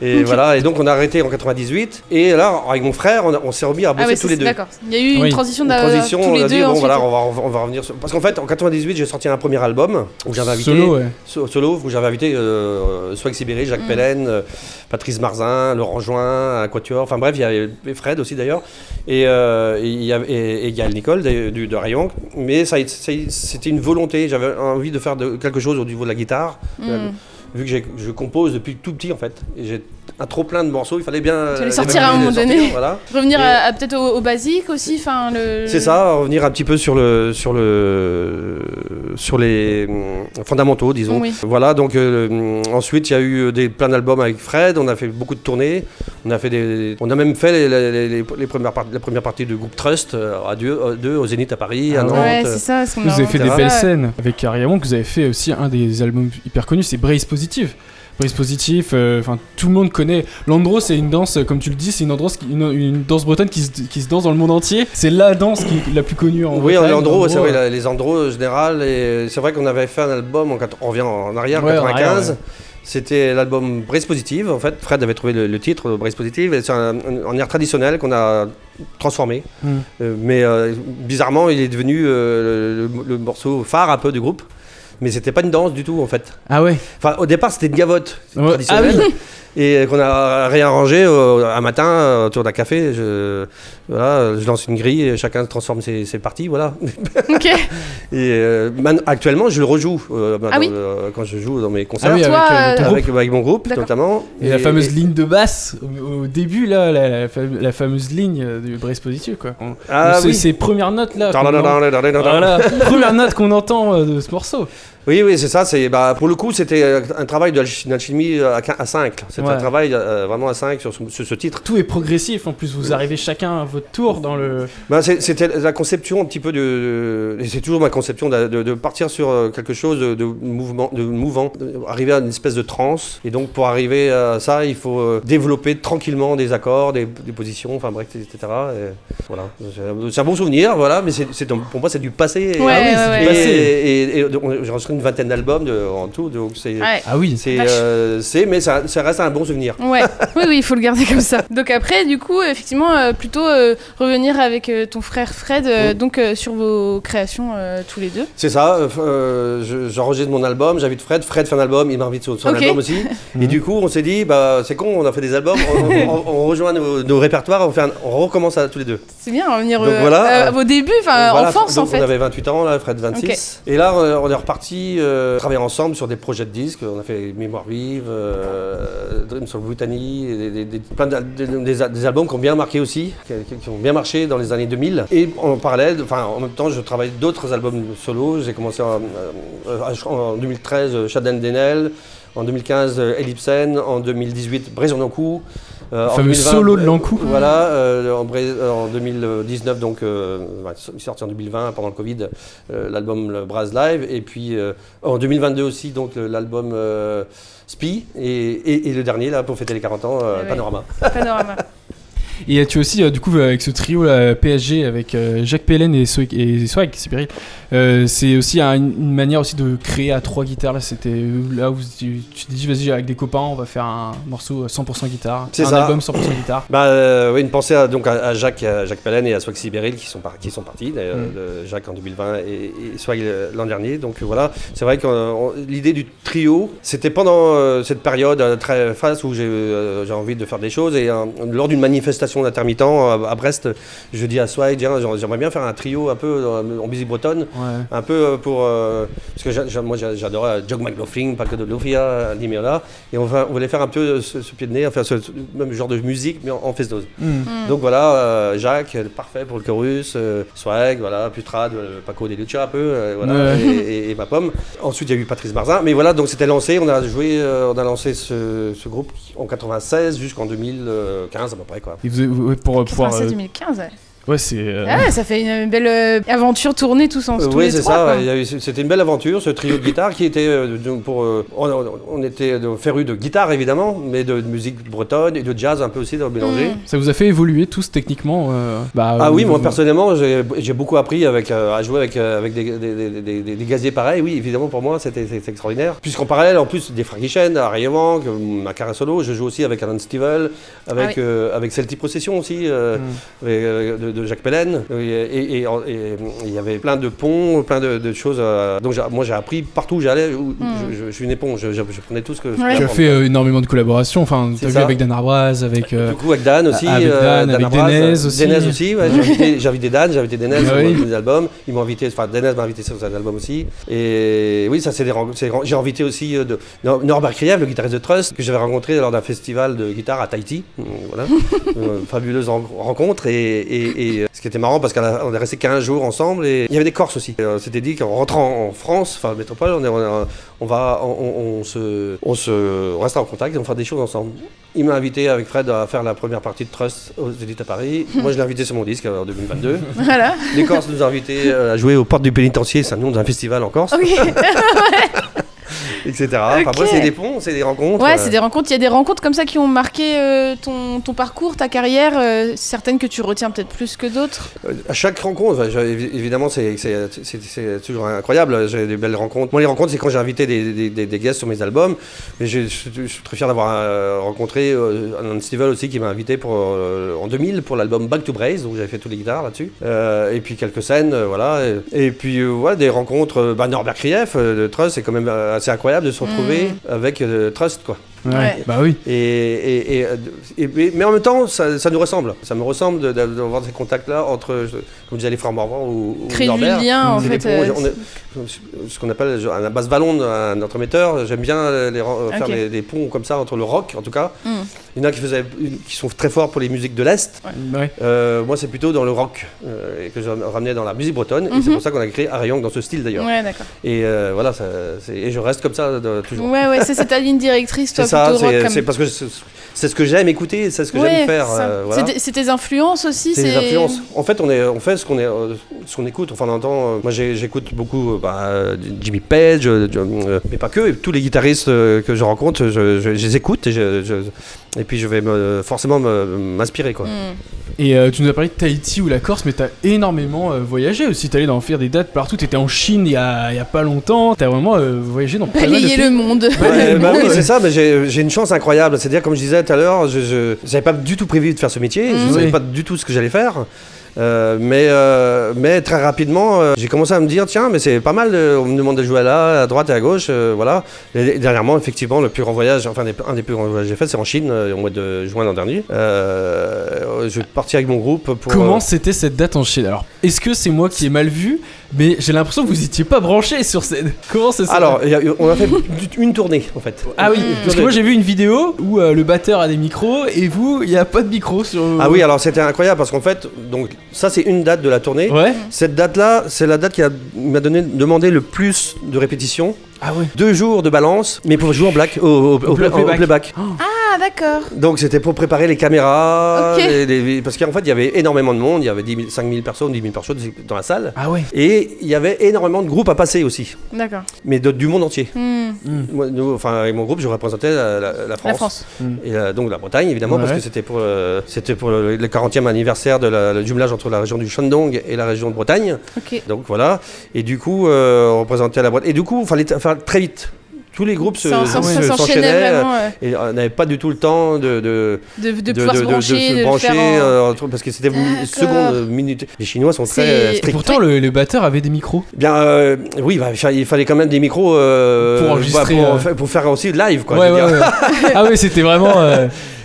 [SPEAKER 2] Et voilà, et donc on a arrêté en 98, et là avec mon frère on s'est remis à bosser tous les deux.
[SPEAKER 3] D'accord. Il y a eu une transition tous les
[SPEAKER 2] on a dit
[SPEAKER 3] deux.
[SPEAKER 2] Bon voilà, on va revenir parce qu'en fait en 98 j'ai sorti un premier album où j'avais invité solo où j'avais invité Swag Sibéry, Jacques Pellen, Patrice Marzin, Laurent Join, Quatuor, enfin bref, il y avait Fred aussi d'ailleurs, et il y a Nicole de Aria Wank, mais c'était une volonté, j'avais envie de faire quelque chose au niveau de la guitare, vu que je compose depuis tout petit en fait, et j'ai un trop plein de morceaux, il fallait bien
[SPEAKER 3] les sortir à un moment donné,
[SPEAKER 2] voilà.
[SPEAKER 3] Revenir peut-être au basique aussi,
[SPEAKER 2] c'est ça, revenir un petit peu sur sur les fondamentaux, disons.
[SPEAKER 3] Oui.
[SPEAKER 2] Voilà, donc ensuite il y a eu plein d'albums avec Fred, on a fait beaucoup de tournées, on a même fait la première partie du groupe Trust à deux au Zénith à Paris, à Nantes.
[SPEAKER 3] Ouais, c'est ça.
[SPEAKER 1] Vous avez fait des belles scènes avec Ariamon, que vous avez fait aussi un des albums hyper connus, c'est Brace Positive. Brace Positive, enfin tout le monde connaît. L'andro, c'est une danse, comme tu le dis, c'est une danse bretonne qui se danse dans le monde entier. C'est la danse qui est la plus connue en Bretagne.
[SPEAKER 2] Oui, l'andro, c'est vrai, les andros en général. Et c'est vrai qu'on avait fait un album, on revient en arrière, 95. C'était l'album Brace Positive, en fait. Fred avait trouvé le titre, Brace Positive, et c'est un air traditionnel qu'on a transformé. Mais bizarrement, il est devenu le morceau phare un peu du groupe. Mais c'était pas une danse du tout en fait.
[SPEAKER 1] Ah ouais.
[SPEAKER 2] Enfin au départ c'était une gavotte traditionnelle.
[SPEAKER 1] Ah oui.
[SPEAKER 2] Et qu'on a réarrangé un matin autour d'un café. Je lance une grille et chacun transforme ses parties, voilà.
[SPEAKER 3] Ok.
[SPEAKER 2] Et actuellement je le rejoue
[SPEAKER 3] oui.
[SPEAKER 2] quand je joue dans mes concerts.
[SPEAKER 1] Ah oui,
[SPEAKER 2] avec mon groupe notamment.
[SPEAKER 1] Et la fameuse ligne de basse au début là, la fameuse ligne du Brace Positive quoi.
[SPEAKER 2] Oui.
[SPEAKER 1] Ces premières notes là. Première note qu'on entend de ce morceau.
[SPEAKER 2] Oui, c'est ça. Pour le coup, c'était un travail d'alchimie à 5. C'était un travail vraiment à 5 sur ce titre.
[SPEAKER 1] Tout est progressif. En plus, vous arrivez chacun à votre tour dans le...
[SPEAKER 2] C'était la conception un petit peu et c'est toujours ma conception de partir sur quelque chose de mouvant, arriver à une espèce de transe. Et donc, pour arriver à ça, il faut développer tranquillement des accords, des positions, enfin bref, etc. Et voilà. C'est un bon souvenir, voilà, mais pour moi, c'est du passé. Et j'ai reçu une vingtaine d'albums en tout, donc c'est mais ça reste un bon souvenir.
[SPEAKER 3] Ouais. Oui, il faut le garder comme ça. Donc après, du coup, effectivement, plutôt revenir avec ton frère Fred, donc sur vos créations tous les deux.
[SPEAKER 2] C'est ça. J'enregistre mon album, j'invite Fred fait un album, il m'invite sur son album aussi. Et du coup, on s'est dit, c'est con, on a fait des albums, on rejoint nos répertoires, on recommence tous les deux.
[SPEAKER 3] C'est bien, revenir à vos débuts, enfance en fait.
[SPEAKER 2] On avait 28 ans, là, Fred 26. Okay. Et là, on est reparti travailler ensemble sur des projets de disques. On a fait Mémoire vive, Dreams of Brittany, des albums qui ont bien marqué aussi, qui ont bien marché dans les années 2000. Et en parallèle, en même temps, je travaille d'autres albums solo. J'ai commencé en 2013 Chadden Denel, en 2015 Ellipsen, en 2018 Brézon-Lancou.
[SPEAKER 1] Le fameux solo de Lancou.
[SPEAKER 2] Voilà, en 2019, donc, il est sorti en 2020 pendant le Covid, l'album le Brass Live, et puis en 2022 aussi, donc l'album Spi, et le dernier, là, pour fêter les 40 ans, Panorama.
[SPEAKER 3] Panorama.
[SPEAKER 1] Et tu as aussi, du coup, avec ce trio PSG, avec Jacques Pellen et Swag, Sibérie, c'est aussi une manière aussi de créer à 3 guitares. Là, c'était là où tu t'es dit, vas-y, avec des copains, on va faire un morceau 100% guitare. C'est un album 100% guitare.
[SPEAKER 2] Une pensée à Jacques Pellen et à Swag Sibérie qui sont partis, d'ailleurs, Jacques en 2020 et Swag l'an dernier. Donc voilà, c'est vrai que l'idée du trio, c'était pendant cette période très faste où j'ai envie de faire des choses, et lors d'une manifestation d'intermittent à Brest, je dis à Swag, j'aimerais bien faire un trio un peu en musique bretonne, un peu pour parce que moi j'adorais Jog McLaughlin, Paco de Lofia, Liméola, et on voulait faire un peu ce pied de nez, enfin ce même genre de musique mais en festoise. Donc voilà, Jacques, parfait pour le chorus, Swag, voilà, Putrad, Paco de Lucia un peu, et ma pomme. Ensuite il y a eu Patrice Barzin, mais voilà, donc c'était lancé, on a lancé ce groupe en 96 jusqu'en 2015 à peu près quoi.
[SPEAKER 1] Pour pouvoir
[SPEAKER 3] 2015, ouais.
[SPEAKER 1] Ouais, c'est.
[SPEAKER 3] Ça fait une belle aventure tournée tous ensemble.
[SPEAKER 2] Oui, c'est ça. C'était une belle aventure, ce trio de guitare qui était on était férus de guitare évidemment, mais de musique bretonne et de jazz un peu aussi mélangé.
[SPEAKER 1] Ça vous a fait évoluer tous techniquement
[SPEAKER 2] oui, moi personnellement, j'ai beaucoup appris à jouer avec des gaziers pareils. Oui, évidemment pour moi c'était extraordinaire. Puisqu'en parallèle, en plus des Frankie Chen, Ariéman, ma carrière solo, je joue aussi avec Alan Stivell, avec Celtic Procession aussi. De Jacques Pellen, et il y avait plein de ponts, plein de choses. Donc moi j'ai appris partout où j'allais, je suis une éponge, je prenais tout ce que je
[SPEAKER 1] Tu as fait énormément de collaborations, enfin tu as vu avec Dan Arbraz, avec
[SPEAKER 2] du coup avec Dan aussi,
[SPEAKER 1] avec Denez aussi.
[SPEAKER 2] Denez aussi, j'ai invité Dan, j'ai invité Denez sur des albums, ils m'ont invité, Denez m'a invité sur un album aussi, et oui ça c'est j'ai invité aussi Norbert Kriev, le guitariste de Trust, que j'avais rencontré lors d'un festival de guitare à Tahiti, voilà, fabuleuse rencontre, et Et ce qui était marrant parce qu'on est resté 15 jours ensemble et il y avait des Corses aussi. On s'était dit qu'en rentrant en France, enfin en métropole, on restera en contact et on fera des choses ensemble. Il m'a invité avec Fred à faire la première partie de Trust aux Zénith à Paris. Moi, je l'ai invité sur mon disque en 2022.
[SPEAKER 3] Voilà.
[SPEAKER 2] Les Corses nous ont invités à jouer aux Portes du Pénitencier, c'est un nom d'un festival en Corse.
[SPEAKER 3] Ok.
[SPEAKER 2] Etc. Enfin, après, c'est des ponts, c'est des rencontres.
[SPEAKER 3] Ouais, c'est des rencontres. Il y a des rencontres comme ça qui ont marqué ton parcours, ta carrière, certaines que tu retiens peut-être plus que d'autres.
[SPEAKER 2] À chaque rencontre, évidemment, c'est toujours incroyable. J'ai des belles rencontres. Moi, les rencontres, c'est quand j'ai invité des guests sur mes albums. Mais je suis très fier d'avoir rencontré un festival aussi qui m'a invité en 2000 pour l'album Back to Braze, où j'avais fait toutes les guitares là-dessus. Et puis quelques scènes, voilà. Et puis, des rencontres. Norbert Krief de Trust, c'est quand même assez incroyable de se retrouver avec Trust, quoi.
[SPEAKER 1] Ouais. Bah oui.
[SPEAKER 2] Mais en même temps, ça nous ressemble. Ça me ressemble d'avoir ces contacts-là entre, comme disait les frères Morvan ou
[SPEAKER 3] créer
[SPEAKER 2] Norbert.
[SPEAKER 3] du lien, en fait.
[SPEAKER 2] Ce qu'on appelle à la base vallon d'un entremetteur. J'aime bien faire des ponts comme ça entre le rock, en tout cas. Il y en a qui sont très forts pour les musiques de l'Est.
[SPEAKER 1] Ouais.
[SPEAKER 2] Moi, c'est plutôt dans le rock que je ramenais dans la musique bretonne. Et c'est pour ça qu'on a créé Ariang dans ce style, d'ailleurs.
[SPEAKER 3] Ouais, d'accord.
[SPEAKER 2] Et voilà, et je reste comme ça toujours.
[SPEAKER 3] Ouais, c'est ta ligne directrice, toi,
[SPEAKER 2] ça,
[SPEAKER 3] plutôt rock.
[SPEAKER 2] c'est parce que c'est ce que j'aime écouter, c'est ce que j'aime faire. Voilà.
[SPEAKER 3] C'est tes influences aussi.
[SPEAKER 2] C'est des influences. En fait, on fait ce qu'on écoute. Enfin, on entend. Moi, j'écoute beaucoup Jimmy Page, mais pas que. Et tous les guitaristes que je rencontre, je les écoute et puis je vais forcément m'inspirer, quoi.
[SPEAKER 1] Et tu nous as parlé de Tahiti ou la Corse, mais t'as énormément voyagé aussi. T'es allé faire des dates partout. T'étais en Chine il y a pas longtemps. T'as vraiment voyagé dans pas mal de pays.
[SPEAKER 3] Balayer le monde.
[SPEAKER 2] Oui, c'est ça. Mais j'ai une chance incroyable. C'est-à-dire, comme je disais tout à l'heure, je n'avais pas du tout prévu de faire ce métier. Je ne savais pas du tout ce que j'allais faire. Mais très rapidement, j'ai commencé à me dire, tiens, mais c'est pas mal, on me demande de jouer là, à droite et à gauche, voilà. Et dernièrement, effectivement, le plus grand voyage, enfin un des plus grands voyages que j'ai fait, c'est en Chine, au mois de juin l'an dernier. Je suis parti avec mon groupe pour...
[SPEAKER 1] Comment c'était cette date en Chine? Alors, est-ce que c'est moi qui ai mal vu? Mais j'ai l'impression que vous étiez pas branché sur cette... Comment c'est ça?
[SPEAKER 2] Alors, on a fait une tournée, en fait.
[SPEAKER 1] Ah oui, parce que moi j'ai vu une vidéo où le batteur a des micros et vous, il n'y a pas de micro sur...
[SPEAKER 2] Ah oui, alors c'était incroyable parce qu'en fait, donc ça c'est une date de la tournée.
[SPEAKER 1] Ouais.
[SPEAKER 2] Cette date-là, c'est la date qui m'a demandé le plus de répétitions.
[SPEAKER 1] Ah ouais.
[SPEAKER 2] 2 jours de balance, mais pour jouer en black, au playback.
[SPEAKER 3] Ah, d'accord.
[SPEAKER 2] Donc c'était pour préparer les caméras,
[SPEAKER 3] Ok.
[SPEAKER 2] parce qu'en fait il y avait énormément de monde, il y avait 5 000 personnes, 10 000 personnes dans la salle.
[SPEAKER 1] Ah ouais.
[SPEAKER 2] Et il y avait énormément de groupes à passer aussi,
[SPEAKER 3] D'accord.
[SPEAKER 2] mais du monde entier. Moi, avec mon groupe, je représentais la France.
[SPEAKER 3] La France.
[SPEAKER 2] Et donc la Bretagne, évidemment, parce que c'était pour le 40e anniversaire de le jumelage entre la région du Shandong et la région de Bretagne.
[SPEAKER 3] Ok.
[SPEAKER 2] Donc voilà. Et du coup, on représentait la Bretagne. Et du coup, il fallait faire très vite. Tous les groupes
[SPEAKER 3] s'enchaînaient
[SPEAKER 2] s'enchaînaient
[SPEAKER 3] vraiment,
[SPEAKER 2] et on n'avait pas du tout le temps de
[SPEAKER 3] pouvoir se brancher, de
[SPEAKER 2] brancher
[SPEAKER 3] faire
[SPEAKER 2] parce que c'était secondes, minutes. Les Chinois sont très stricts.
[SPEAKER 1] Et pourtant, le batteur avait des micros.
[SPEAKER 2] Bien, oui, il fallait quand même des micros
[SPEAKER 1] pour enregistrer,
[SPEAKER 2] pour faire aussi live, quoi.
[SPEAKER 1] Ouais. Ah oui, c'était vraiment.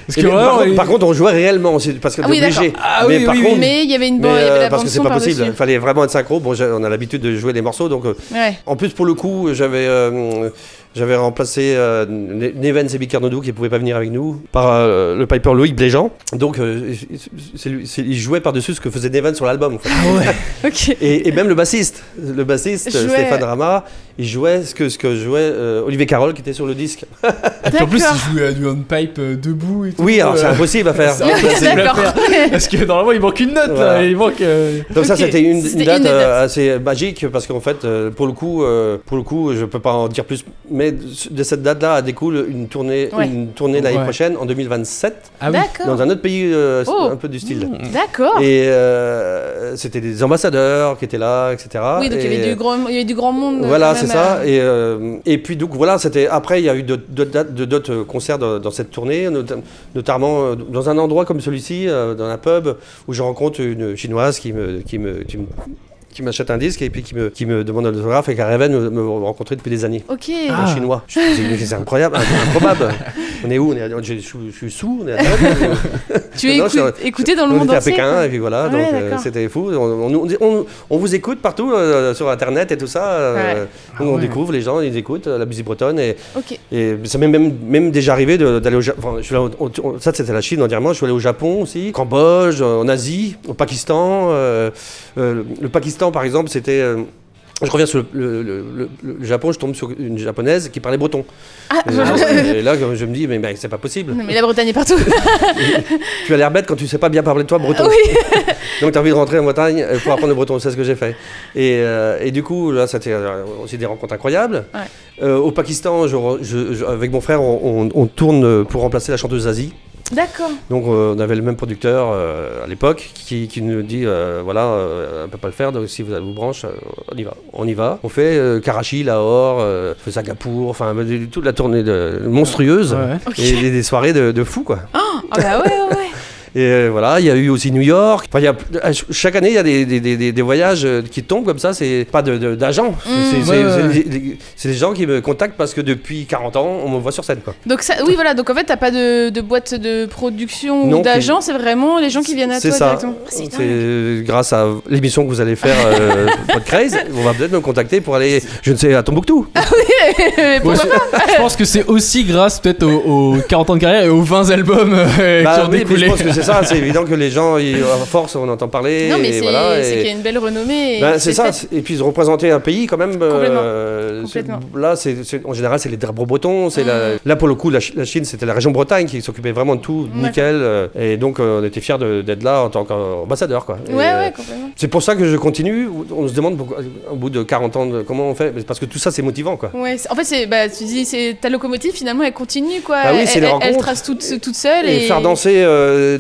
[SPEAKER 1] Parce que
[SPEAKER 2] par contre, on jouait réellement, parce qu'on était obligé.
[SPEAKER 3] Mais il y avait la
[SPEAKER 2] parce que c'est
[SPEAKER 3] bande-son
[SPEAKER 2] pas possible.
[SPEAKER 3] par-dessus.
[SPEAKER 2] Il fallait vraiment être synchro. Bon, on a l'habitude de jouer les morceaux, donc. En plus, pour le coup, j'avais remplacé Nevens et Bicarnodou qui ne pouvaient pas venir avec nous par le piper Loïc Bléjean. Donc il jouait par-dessus ce que faisait Nevens sur l'album. En fait.
[SPEAKER 1] Ah ouais.
[SPEAKER 3] Ok.
[SPEAKER 2] Et même le bassiste Stéphane Rama, il jouait ce que jouait Olivier Carole qui était sur le disque.
[SPEAKER 1] En plus, il jouait du handpipe debout et tout.
[SPEAKER 2] Oui, alors c'est impossible à faire.
[SPEAKER 1] C'est impossible à faire. Parce que normalement, il manque une note.
[SPEAKER 2] Voilà.
[SPEAKER 1] Là, il manque.
[SPEAKER 2] Donc ça, c'était une date
[SPEAKER 3] date.
[SPEAKER 2] assez magique parce qu'en fait, pour le coup, je peux pas en dire plus. Mais de cette date-là découle une tournée l'année prochaine, en 2027,
[SPEAKER 1] Ah oui.
[SPEAKER 3] D'accord.
[SPEAKER 2] dans un autre pays un peu du style.
[SPEAKER 3] D'accord.
[SPEAKER 2] Et c'était des ambassadeurs qui étaient là, etc.
[SPEAKER 3] Oui, donc il y avait du grand monde.
[SPEAKER 2] Voilà,
[SPEAKER 3] quand
[SPEAKER 2] c'est
[SPEAKER 3] même,
[SPEAKER 2] ça. Et puis donc voilà, c'était après il y a eu d'autres concerts dans cette tournée, notamment dans un endroit comme celui-ci, dans un pub où je rencontre une chinoise qui qui m'achète un disque et puis qui me demande un autographe et qui rêvait de me rencontrer depuis des années.
[SPEAKER 3] Ok.
[SPEAKER 2] En chinois. Je me dis, c'est incroyable, improbable. On est où? Je suis sous, on est à
[SPEAKER 3] Tu es écouté dans le monde entier.
[SPEAKER 2] On était à Pékin, et puis voilà, donc c'était fou. On vous écoute partout sur Internet et tout ça. On découvre, les gens, ils écoutent la musique bretonne. Et ça m'est même déjà arrivé d'aller au Japon. Ça, c'était la Chine, entièrement. Je suis allé au Japon aussi, Cambodge, en Asie, au Pakistan. Le Pakistan, par exemple, c'était... Je reviens sur le Japon, je tombe sur une japonaise qui parlait breton. Et là, je me dis, mais c'est pas possible.
[SPEAKER 3] Non, mais la Bretagne est partout.
[SPEAKER 2] Tu as l'air bête quand tu sais pas bien parler de toi breton.
[SPEAKER 3] Oui.
[SPEAKER 2] Donc tu as envie de rentrer en Bretagne pour apprendre le breton, c'est ce que j'ai fait. Et du coup, là, c'était aussi des rencontres incroyables. Ouais. Au Pakistan, avec mon frère, on tourne pour remplacer la chanteuse Zazie.
[SPEAKER 3] D'accord.
[SPEAKER 2] Donc on avait le même producteur à l'époque qui nous dit voilà, on ne peut pas le faire, donc si vous avez vos branches, on y va. On fait Karachi, Lahore, Singapour, enfin toute la tournée monstrueuse et des soirées de fou quoi.
[SPEAKER 3] Ah bah ouais.
[SPEAKER 2] Et voilà, il y a eu aussi New York. Enfin, chaque année, il y a des voyages qui tombent comme ça. C'est pas d'agents. C'est des gens qui me contactent parce que depuis 40 ans, on me voit sur scène. Quoi.
[SPEAKER 3] Donc voilà. Donc en fait, t'as pas de boîte de production ou d'agents. C'est vraiment les gens qui viennent à toi directement.
[SPEAKER 2] C'est grâce à l'émission que vous allez faire, Podcraze, on va peut-être me contacter pour aller, je ne sais, à Tombouctou.
[SPEAKER 3] Ah oui, pourquoi pas.
[SPEAKER 1] Je pense que c'est aussi grâce peut-être aux 40 ans de carrière et aux 20 albums qui ont découlé.
[SPEAKER 2] Je pense que c'est ça, c'est évident que les gens, à force, on entend parler.
[SPEAKER 3] Non, mais c'est qu'il y a une belle renommée.
[SPEAKER 2] C'est ça, et puis de représenter un pays quand même.
[SPEAKER 3] Complètement.
[SPEAKER 2] Là, en général, c'est les drapeaux bretons. Là, pour le coup, la Chine, c'était la région Bretagne qui s'occupait vraiment de tout, nickel. Et donc, on était fiers d'être là en tant qu'ambassadeur.
[SPEAKER 3] Ouais, complètement.
[SPEAKER 2] C'est pour ça que je continue. On se demande, au bout de 40 ans, comment on fait. Parce que tout ça, c'est motivant, quoi.
[SPEAKER 3] Ouais, en fait, tu dis, ta locomotive, finalement, elle continue, quoi.
[SPEAKER 2] Ah oui, c'est les rencontres.
[SPEAKER 3] Elle trace toute seule.
[SPEAKER 2] Et faire danser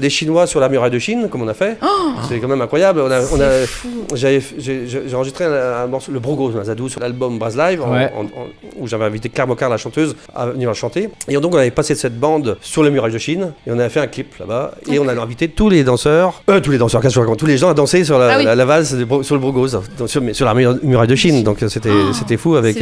[SPEAKER 2] des Chinois sur la muraille de Chine, comme on a fait. C'est quand même incroyable. J'ai enregistré un morceau, le Brogo, Zadou, sur l'album Brass Live, où j'avais invité Claire Mocard, la chanteuse, à venir chanter. Et donc, on avait passé cette bande sur la muraille de Chine, et on avait fait un clip là-bas, et on a invité tous les danseurs, tous les gens à danser sur la valse, sur le Brogo, sur la muraille de Chine. Donc, c'était fou avec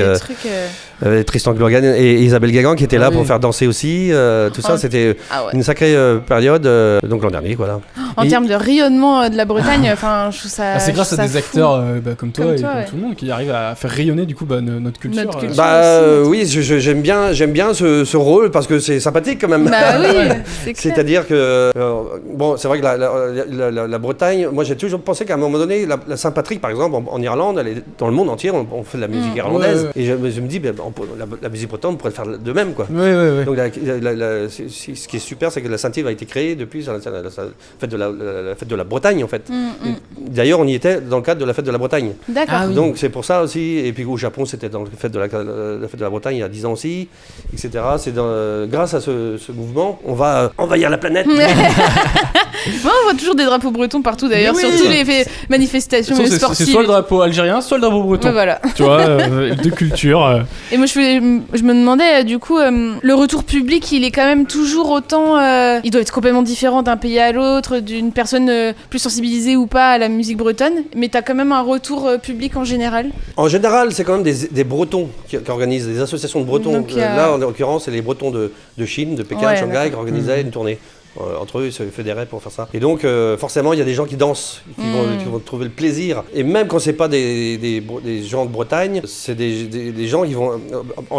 [SPEAKER 2] Tristan Glorgan et Isabelle Gagan qui étaient là pour faire danser aussi. Tout ça, c'était une sacrée période. Donc l'an dernier, voilà.
[SPEAKER 3] En termes de rayonnement de la Bretagne, enfin, je trouve ça.
[SPEAKER 1] C'est grâce à des acteurs comme toi et comme tout le monde qui arrivent à faire rayonner du coup notre culture.
[SPEAKER 2] Oui, j'aime bien ce rôle parce que c'est sympathique quand même.
[SPEAKER 3] Bah oui,
[SPEAKER 2] c'est-à-dire que c'est vrai que la Bretagne, moi j'ai toujours pensé qu'à un moment donné, la Saint-Patrick par exemple en Irlande, elle est dans le monde entier, on fait de la musique irlandaise et je me dis la musique bretonne on pourrait le faire de même quoi. Donc ce qui est super, c'est que la Saint-Yves a été créée depuis la fête de la Bretagne en fait. D'ailleurs on y était dans le cadre de la fête de la Bretagne.
[SPEAKER 3] D'accord.
[SPEAKER 2] Donc c'est pour ça aussi, et puis au Japon c'était dans la fête de la Bretagne il y a 10 ans aussi, etc. C'est grâce à ce mouvement, on va envahir la planète.
[SPEAKER 3] Moi, on voit toujours des drapeaux bretons partout d'ailleurs, sur toutes les manifestations sportives.
[SPEAKER 1] C'est soit le drapeau algérien, soit le drapeau breton.
[SPEAKER 3] Voilà.
[SPEAKER 1] Tu vois, deux cultures.
[SPEAKER 3] Et moi, je me demandais, du coup, le retour public, il est quand même toujours autant. Il doit être complètement différent d'un pays à l'autre, d'une personne plus sensibilisée ou pas à la musique bretonne, mais t'as quand même un retour public en général.
[SPEAKER 2] En général, c'est quand même des Bretons qui organisent, des associations de Bretons. Donc, là, en l'occurrence, c'est les Bretons de Chine, de Pékin, de Shanghai, qui organisaient une tournée. Entre eux, ils se fédéraient pour faire ça. Et donc, forcément, il y a des gens qui dansent, qui vont trouver le plaisir. Et même quand c'est pas des gens de Bretagne, c'est des gens qui vont...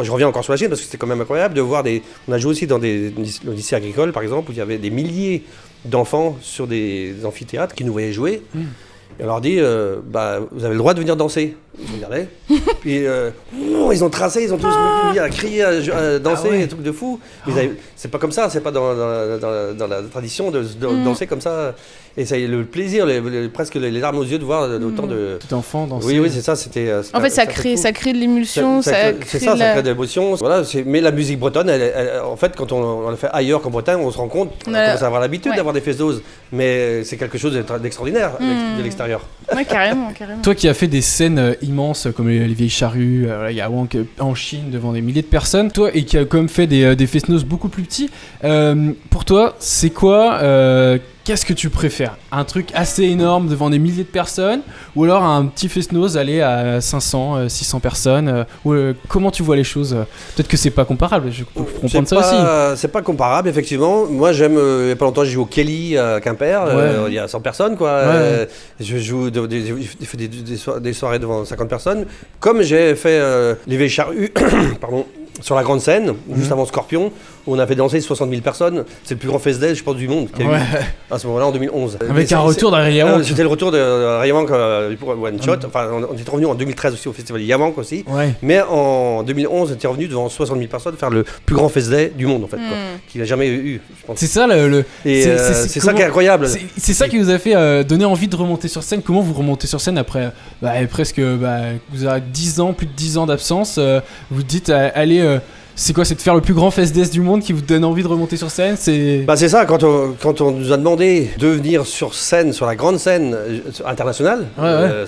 [SPEAKER 2] je reviens encore sur la Chine, parce que c'était quand même incroyable de voir on a joué aussi dans le lycée agricole, par exemple, où il y avait des milliers d'enfants sur des amphithéâtres qui nous voyaient jouer. Et on leur dit, vous avez le droit de venir danser. Ils regardaient. Puis ils ont tracé, ils ont tous mis à crier, à danser, des trucs de fou. Mais c'est pas comme ça, c'est pas dans la tradition de danser comme ça. Et ça, le plaisir, presque les larmes aux yeux de voir autant de...
[SPEAKER 1] Tout enfant danser.
[SPEAKER 2] Oui, c'est ça, c'était...
[SPEAKER 3] En fait, ça crée de l'émulsion, ça crée de
[SPEAKER 2] l'émotion. Voilà, mais la musique bretonne, en fait, quand on la fait ailleurs qu'en Bretagne, on se rend compte, on commence à avoir l'habitude d'avoir des fesses mais c'est quelque chose d'extraordinaire de l'extérieur.
[SPEAKER 3] Ouais, carrément.
[SPEAKER 1] Toi qui as fait des scènes immenses comme les vieilles charrues, il y a Wank en Chine devant des milliers de personnes, toi et qui a quand même fait des fest-noz beaucoup plus petits, pour toi, c'est quoi qu'est-ce que tu préfères? Un truc assez énorme devant des milliers de personnes ou alors un petit fest-noz aller à 500, 600 personnes comment tu vois les choses? Peut-être que c'est pas comparable, je peux comprendre ça aussi.
[SPEAKER 2] C'est pas comparable, effectivement. Moi, j'aime, il y a pas longtemps, j'ai joué au Kelly à Quimper, il y a 100 personnes, quoi.
[SPEAKER 1] Ouais.
[SPEAKER 2] Je joue, j'ai fait des soirées devant 50 personnes. Comme j'ai fait les Vieilles Charrues, pardon, sur la grande scène, juste avant Scorpion, où on a fait danser 60 000 personnes. C'est le plus grand festival, je pense, du monde qu'il y a eu à ce moment-là, en 2011.
[SPEAKER 1] Avec un retour d'un Yamank.
[SPEAKER 2] C'était le retour de Yamank pour One Shot. Enfin, on était revenu en 2013 aussi au festival Yamank aussi. Ouais. Mais en 2011, on était revenu devant 60 000 personnes faire le plus grand festival du monde, en fait, qu'il n'a jamais eu, je pense.
[SPEAKER 1] C'est ça,
[SPEAKER 2] c'est ça qui est incroyable.
[SPEAKER 1] C'est ça qui vous a fait donner envie de remonter sur scène. Comment vous remontez sur scène après presque vous avez 10 ans, plus de 10 ans d'absence, vous dites allez... c'est quoi? C'est de faire le plus grand fest du monde qui vous donne envie de remonter sur scène? C'est ça, quand on nous a demandé de venir sur scène, sur la grande scène internationale,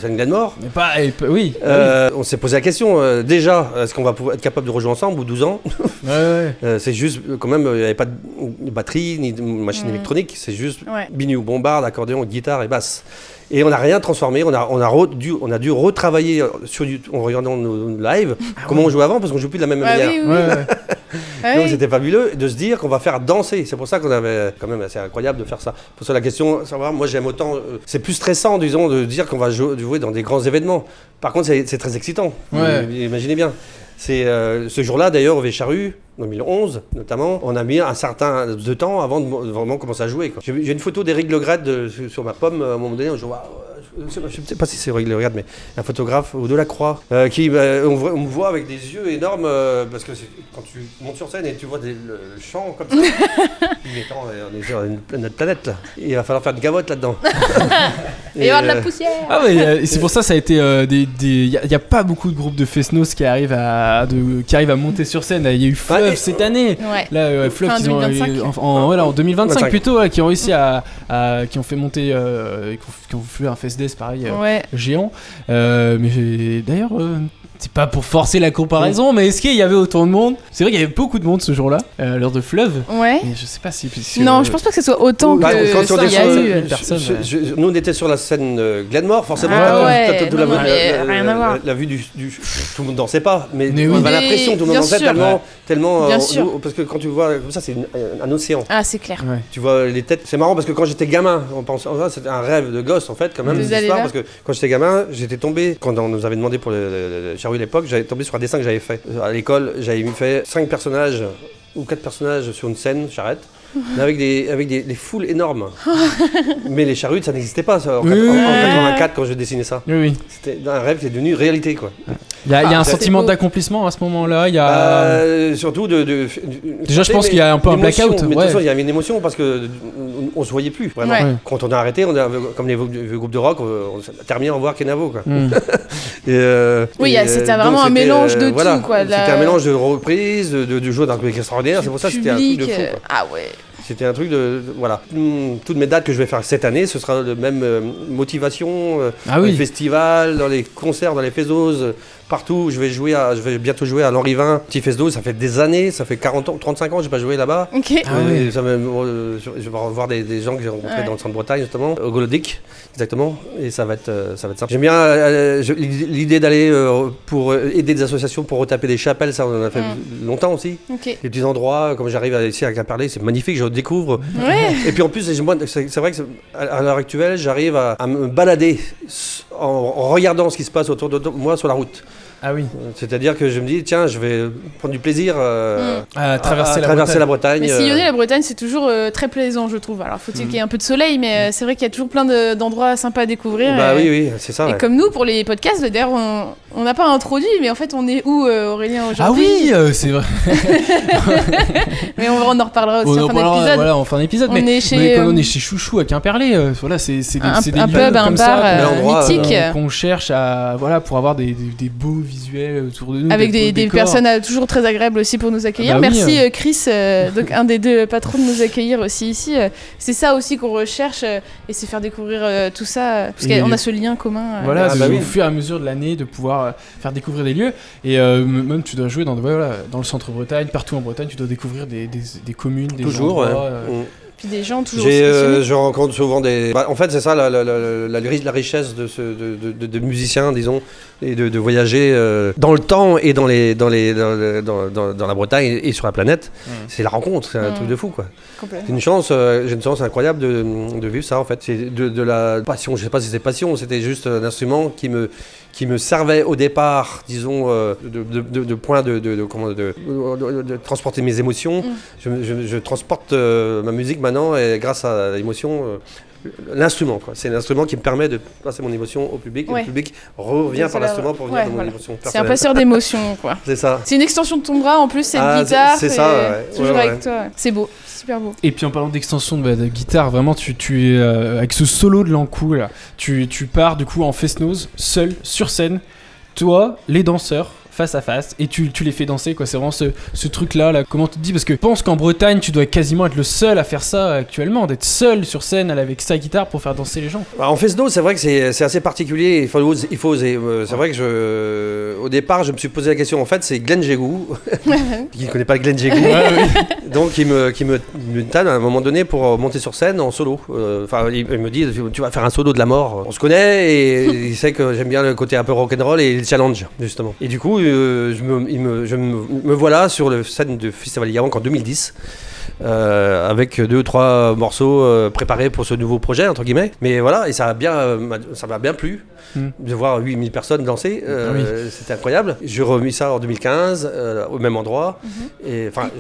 [SPEAKER 1] scène Glenmore, on s'est posé la question, déjà, est-ce qu'on va pouvoir être capable de rejouer ensemble ou 12 ans? C'est juste, quand même, il n'y avait pas de batterie, ni de machine électronique, c'est juste biniou, bombarde, accordéon, guitare et basse. Et on n'a rien transformé, on a dû retravailler sur YouTube, en regardant nos lives, comment on jouait avant, parce qu'on ne joue plus de la même manière. Donc c'était fabuleux de se dire qu'on va faire danser. C'est pour ça qu'on avait, quand même, c'est incroyable de faire ça. Pour ça, la question, savoir, moi j'aime autant, c'est plus stressant, disons, de dire qu'on va jouer dans des grands événements. Par contre, c'est très excitant. Imaginez bien. C'est ce jour-là, d'ailleurs, au Vieilles Charrues, en 2011 notamment, on a mis un certain de temps avant de vraiment commencer à jouer, quoi. J'ai une photo d'Éric Legret sur ma pomme, à un moment donné, je ne sais pas si c'est Éric Legret, mais un photographe au Delacroix, on me voit avec des yeux énormes, parce que quand tu montes sur scène et tu vois le champ comme ça, mais attends, on est sur notre planète là, il va falloir faire de gavotte là-dedans.
[SPEAKER 3] Et il y avoir de la poussière.
[SPEAKER 1] Ah ouais, c'est pour ça a été il y a pas beaucoup de groupes de fest-noz qui arrivent à monter sur scène. Il y a eu Fleuve cette année. Là, Fleuve qui en 2025 plutôt, qui ont réussi qui ont fait monter, qui ont fait un fest-days pareil géant. Mais d'ailleurs. C'est pas pour forcer la comparaison, mais est-ce qu'il y avait autant de monde? C'est vrai qu'il y avait beaucoup de monde ce jour-là, à l'heure de Fleuve. Mais je sais pas si.
[SPEAKER 3] Non, je pense pas que ce soit autant que ça. Il y a eu
[SPEAKER 1] personnes.
[SPEAKER 2] Nous, on était sur la scène Glenmore, forcément.
[SPEAKER 3] Rien à voir.
[SPEAKER 2] La vue du tout le monde dansait pas, mais on avait l'impression que tout le monde dansait tellement. Parce que quand tu vois comme ça, c'est un océan.
[SPEAKER 3] Ah, c'est clair.
[SPEAKER 2] Tu vois les têtes. C'est marrant parce que quand j'étais gamin, on pense c'était un rêve de gosse en fait, quand même. Parce que quand j'étais gamin, j'étais tombé quand on nous avait demandé pour le à l'époque, j'avais tombé sur un dessin que j'avais fait. À l'école, j'avais fait 5 personnages ou 4 personnages sur une scène, charrette, mais avec des foules énormes. Mais les charrues, ça n'existait pas en 84 quand je dessinais ça. C'était un rêve qui est devenu réalité, quoi.
[SPEAKER 1] Il y a un sentiment d'accomplissement à ce moment-là. Il y a
[SPEAKER 2] surtout
[SPEAKER 1] déjà, je pense qu'il y a un peu un blackout.
[SPEAKER 2] Mais de toute façon, il y avait une émotion parce que on se voyait plus vraiment. Quand on a arrêté, comme les groupes de rock, on a terminé en voir Kenavo, quoi.
[SPEAKER 3] C'était vraiment un mélange de tout, quoi.
[SPEAKER 2] C'était un mélange de reprises, de jeux d'un truc extraordinaire. C'est pour ça que c'était un truc de fou, quoi.
[SPEAKER 3] Ah ouais.
[SPEAKER 2] C'était un truc de voilà. Toutes mes dates que je vais faire cette année, ce sera de même motivation, dans les festivals, dans les concerts, dans les fezzos, partout. Je vais bientôt jouer à l'Henri-Vin, petit fest-noz. Ça fait des années, ça fait 40 ans, 35 ans que j'ai pas joué là-bas. Je vais revoir des gens que j'ai rencontrés dans le centre-Bretagne justement, au Golodic, exactement. Et ça va être simple. J'aime bien l'idée d'aller pour aider des associations pour retaper des chapelles. Ça, on en a fait longtemps aussi. Des petits endroits, comme j'arrive ici à Quimperlé, c'est magnifique. Je découvre. Et puis en plus, c'est vrai que à l'heure actuelle, j'arrive à me balader en regardant ce qui se passe autour de moi sur la route.
[SPEAKER 1] Ah oui.
[SPEAKER 2] C'est-à-dire que je me dis, tiens, je vais prendre du plaisir
[SPEAKER 1] à traverser
[SPEAKER 2] la Bretagne.
[SPEAKER 3] Mais sillonner la Bretagne, c'est toujours très plaisant, je trouve. Alors, faut-il qu'il y ait un peu de soleil, mais c'est vrai qu'il y a toujours plein d'endroits sympas à découvrir.
[SPEAKER 2] Oui, c'est ça.
[SPEAKER 3] Et comme nous, pour les podcasts, d'ailleurs, on n'a pas introduit, mais en fait, on est où, Aurélien, aujourd'hui?
[SPEAKER 1] Ah oui, c'est vrai.
[SPEAKER 3] Mais on en reparlera aussi en fin d'épisode.
[SPEAKER 1] Voilà, en fin d'épisode. Mais on est chez Chouchou à Quimperlé, voilà, c'est des
[SPEAKER 3] un pub, un bar mythique
[SPEAKER 1] qu'on cherche pour avoir des beaux visuels autour de nous.
[SPEAKER 3] Avec des personnes toujours très agréables aussi pour nous accueillir. Merci Chris, donc un des deux patrons, de nous accueillir aussi ici. C'est ça aussi qu'on recherche et c'est faire découvrir tout ça parce qu'on a ce lien commun.
[SPEAKER 1] Voilà, au fur et à mesure de l'année de pouvoir faire découvrir des lieux et même tu dois jouer dans le centre Bretagne, partout en Bretagne, tu dois découvrir des communes, des endroits.
[SPEAKER 3] Puis des gens toujours passionnés.
[SPEAKER 2] Je rencontre souvent des... en fait, c'est ça la richesse de musiciens, disons, et de voyager dans le temps et dans la Bretagne et sur la planète. C'est la rencontre, c'est un truc de fou, quoi. C'est une chance, j'ai une chance incroyable de vivre ça, en fait. C'est de la passion, je sais pas si c'est passion, c'était juste un instrument qui me servait au départ, disons, de point de transporter mes émotions. Je transporte ma musique maintenant, et grâce à l'émotion, l'instrument, quoi. C'est l'instrument qui me permet de passer mon émotion au public, et le public revient par l'instrument pour venir de mon émotion personnelle.
[SPEAKER 3] C'est un passeur d'émotions, quoi.
[SPEAKER 2] C'est ça.
[SPEAKER 3] C'est une extension de ton bras, en plus, c'est une guitare.
[SPEAKER 2] C'est ça,
[SPEAKER 3] toujours avec toi. C'est beau, super beau.
[SPEAKER 1] Et puis en parlant d'extension de guitare, vraiment, tu es avec ce solo de Lankou, là, tu pars du coup en fest-noz, seul, sur scène, toi, les danseurs, face à face, et tu les fais danser, quoi. C'est vraiment ce truc-là, là. Comment tu te dis, parce que je pense qu'en Bretagne, tu dois quasiment être le seul à faire ça actuellement, d'être seul sur scène avec sa guitare pour faire danser les gens.
[SPEAKER 2] En fest-noz, c'est vrai que c'est assez particulier, il faut oser. C'est vrai que au départ, je me suis posé la question, en fait, c'est Glenn Jégou, qui ne connaît pas Glenn Jégou, donc qui me tanne à un moment donné pour monter sur scène en solo. Il me dit, tu vas faire un solo de la mort. On se connaît, et il sait que j'aime bien le côté un peu rock'n'roll et le challenge, justement. Et du coup, je me voilà sur le scène de Festival Yaourt en 2010. Avec 2-3 morceaux préparés pour ce nouveau projet, entre guillemets. Mais voilà, et ça m'a bien plu de voir 8000 personnes danser. C'était incroyable. J'ai remis ça en 2015, au même endroit. Et enfin,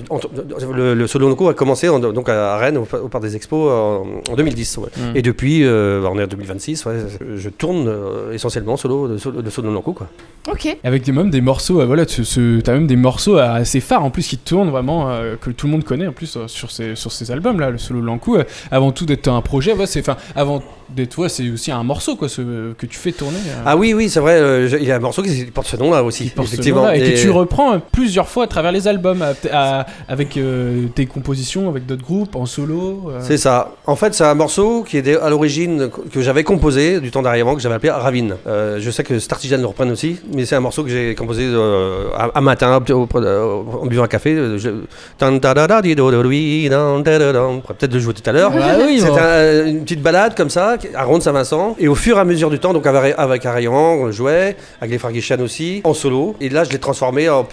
[SPEAKER 2] le Solo Lankou a commencé donc à Rennes, au Parc des Expos, en 2010. Et depuis, on est en 2026, je tourne essentiellement le Solo Lankou, quoi.
[SPEAKER 3] Ok.
[SPEAKER 1] Avec même des morceaux, t'as même des morceaux assez phares en plus qui tournent vraiment, que tout le monde connaît en plus. Sur ces albums là, le Solo Lankou, avant tout d'être un projet, avant d'être c'est aussi un morceau, quoi, que tu fais tourner.
[SPEAKER 2] Ah oui, c'est vrai, il y a un morceau qui porte ce nom là aussi, effectivement,
[SPEAKER 1] et que tu reprends plusieurs fois à travers les albums, avec tes compositions avec d'autres groupes en solo.
[SPEAKER 2] C'est ça. En fait, c'est un morceau qui est à l'origine que j'avais composé du temps d'arrière, que j'avais appelé Ravine. Je sais que Startigian le reprenne aussi, mais c'est un morceau que j'ai composé un matin en buvant un café. Peut-être le jouer tout à l'heure. C'est une petite balade comme ça, à Ronde-Saint-Vincent. Et au fur et à mesure du temps, donc avec Arian, on jouait, avec les frères Guichan aussi, en solo. Et là, je l'ai transformé en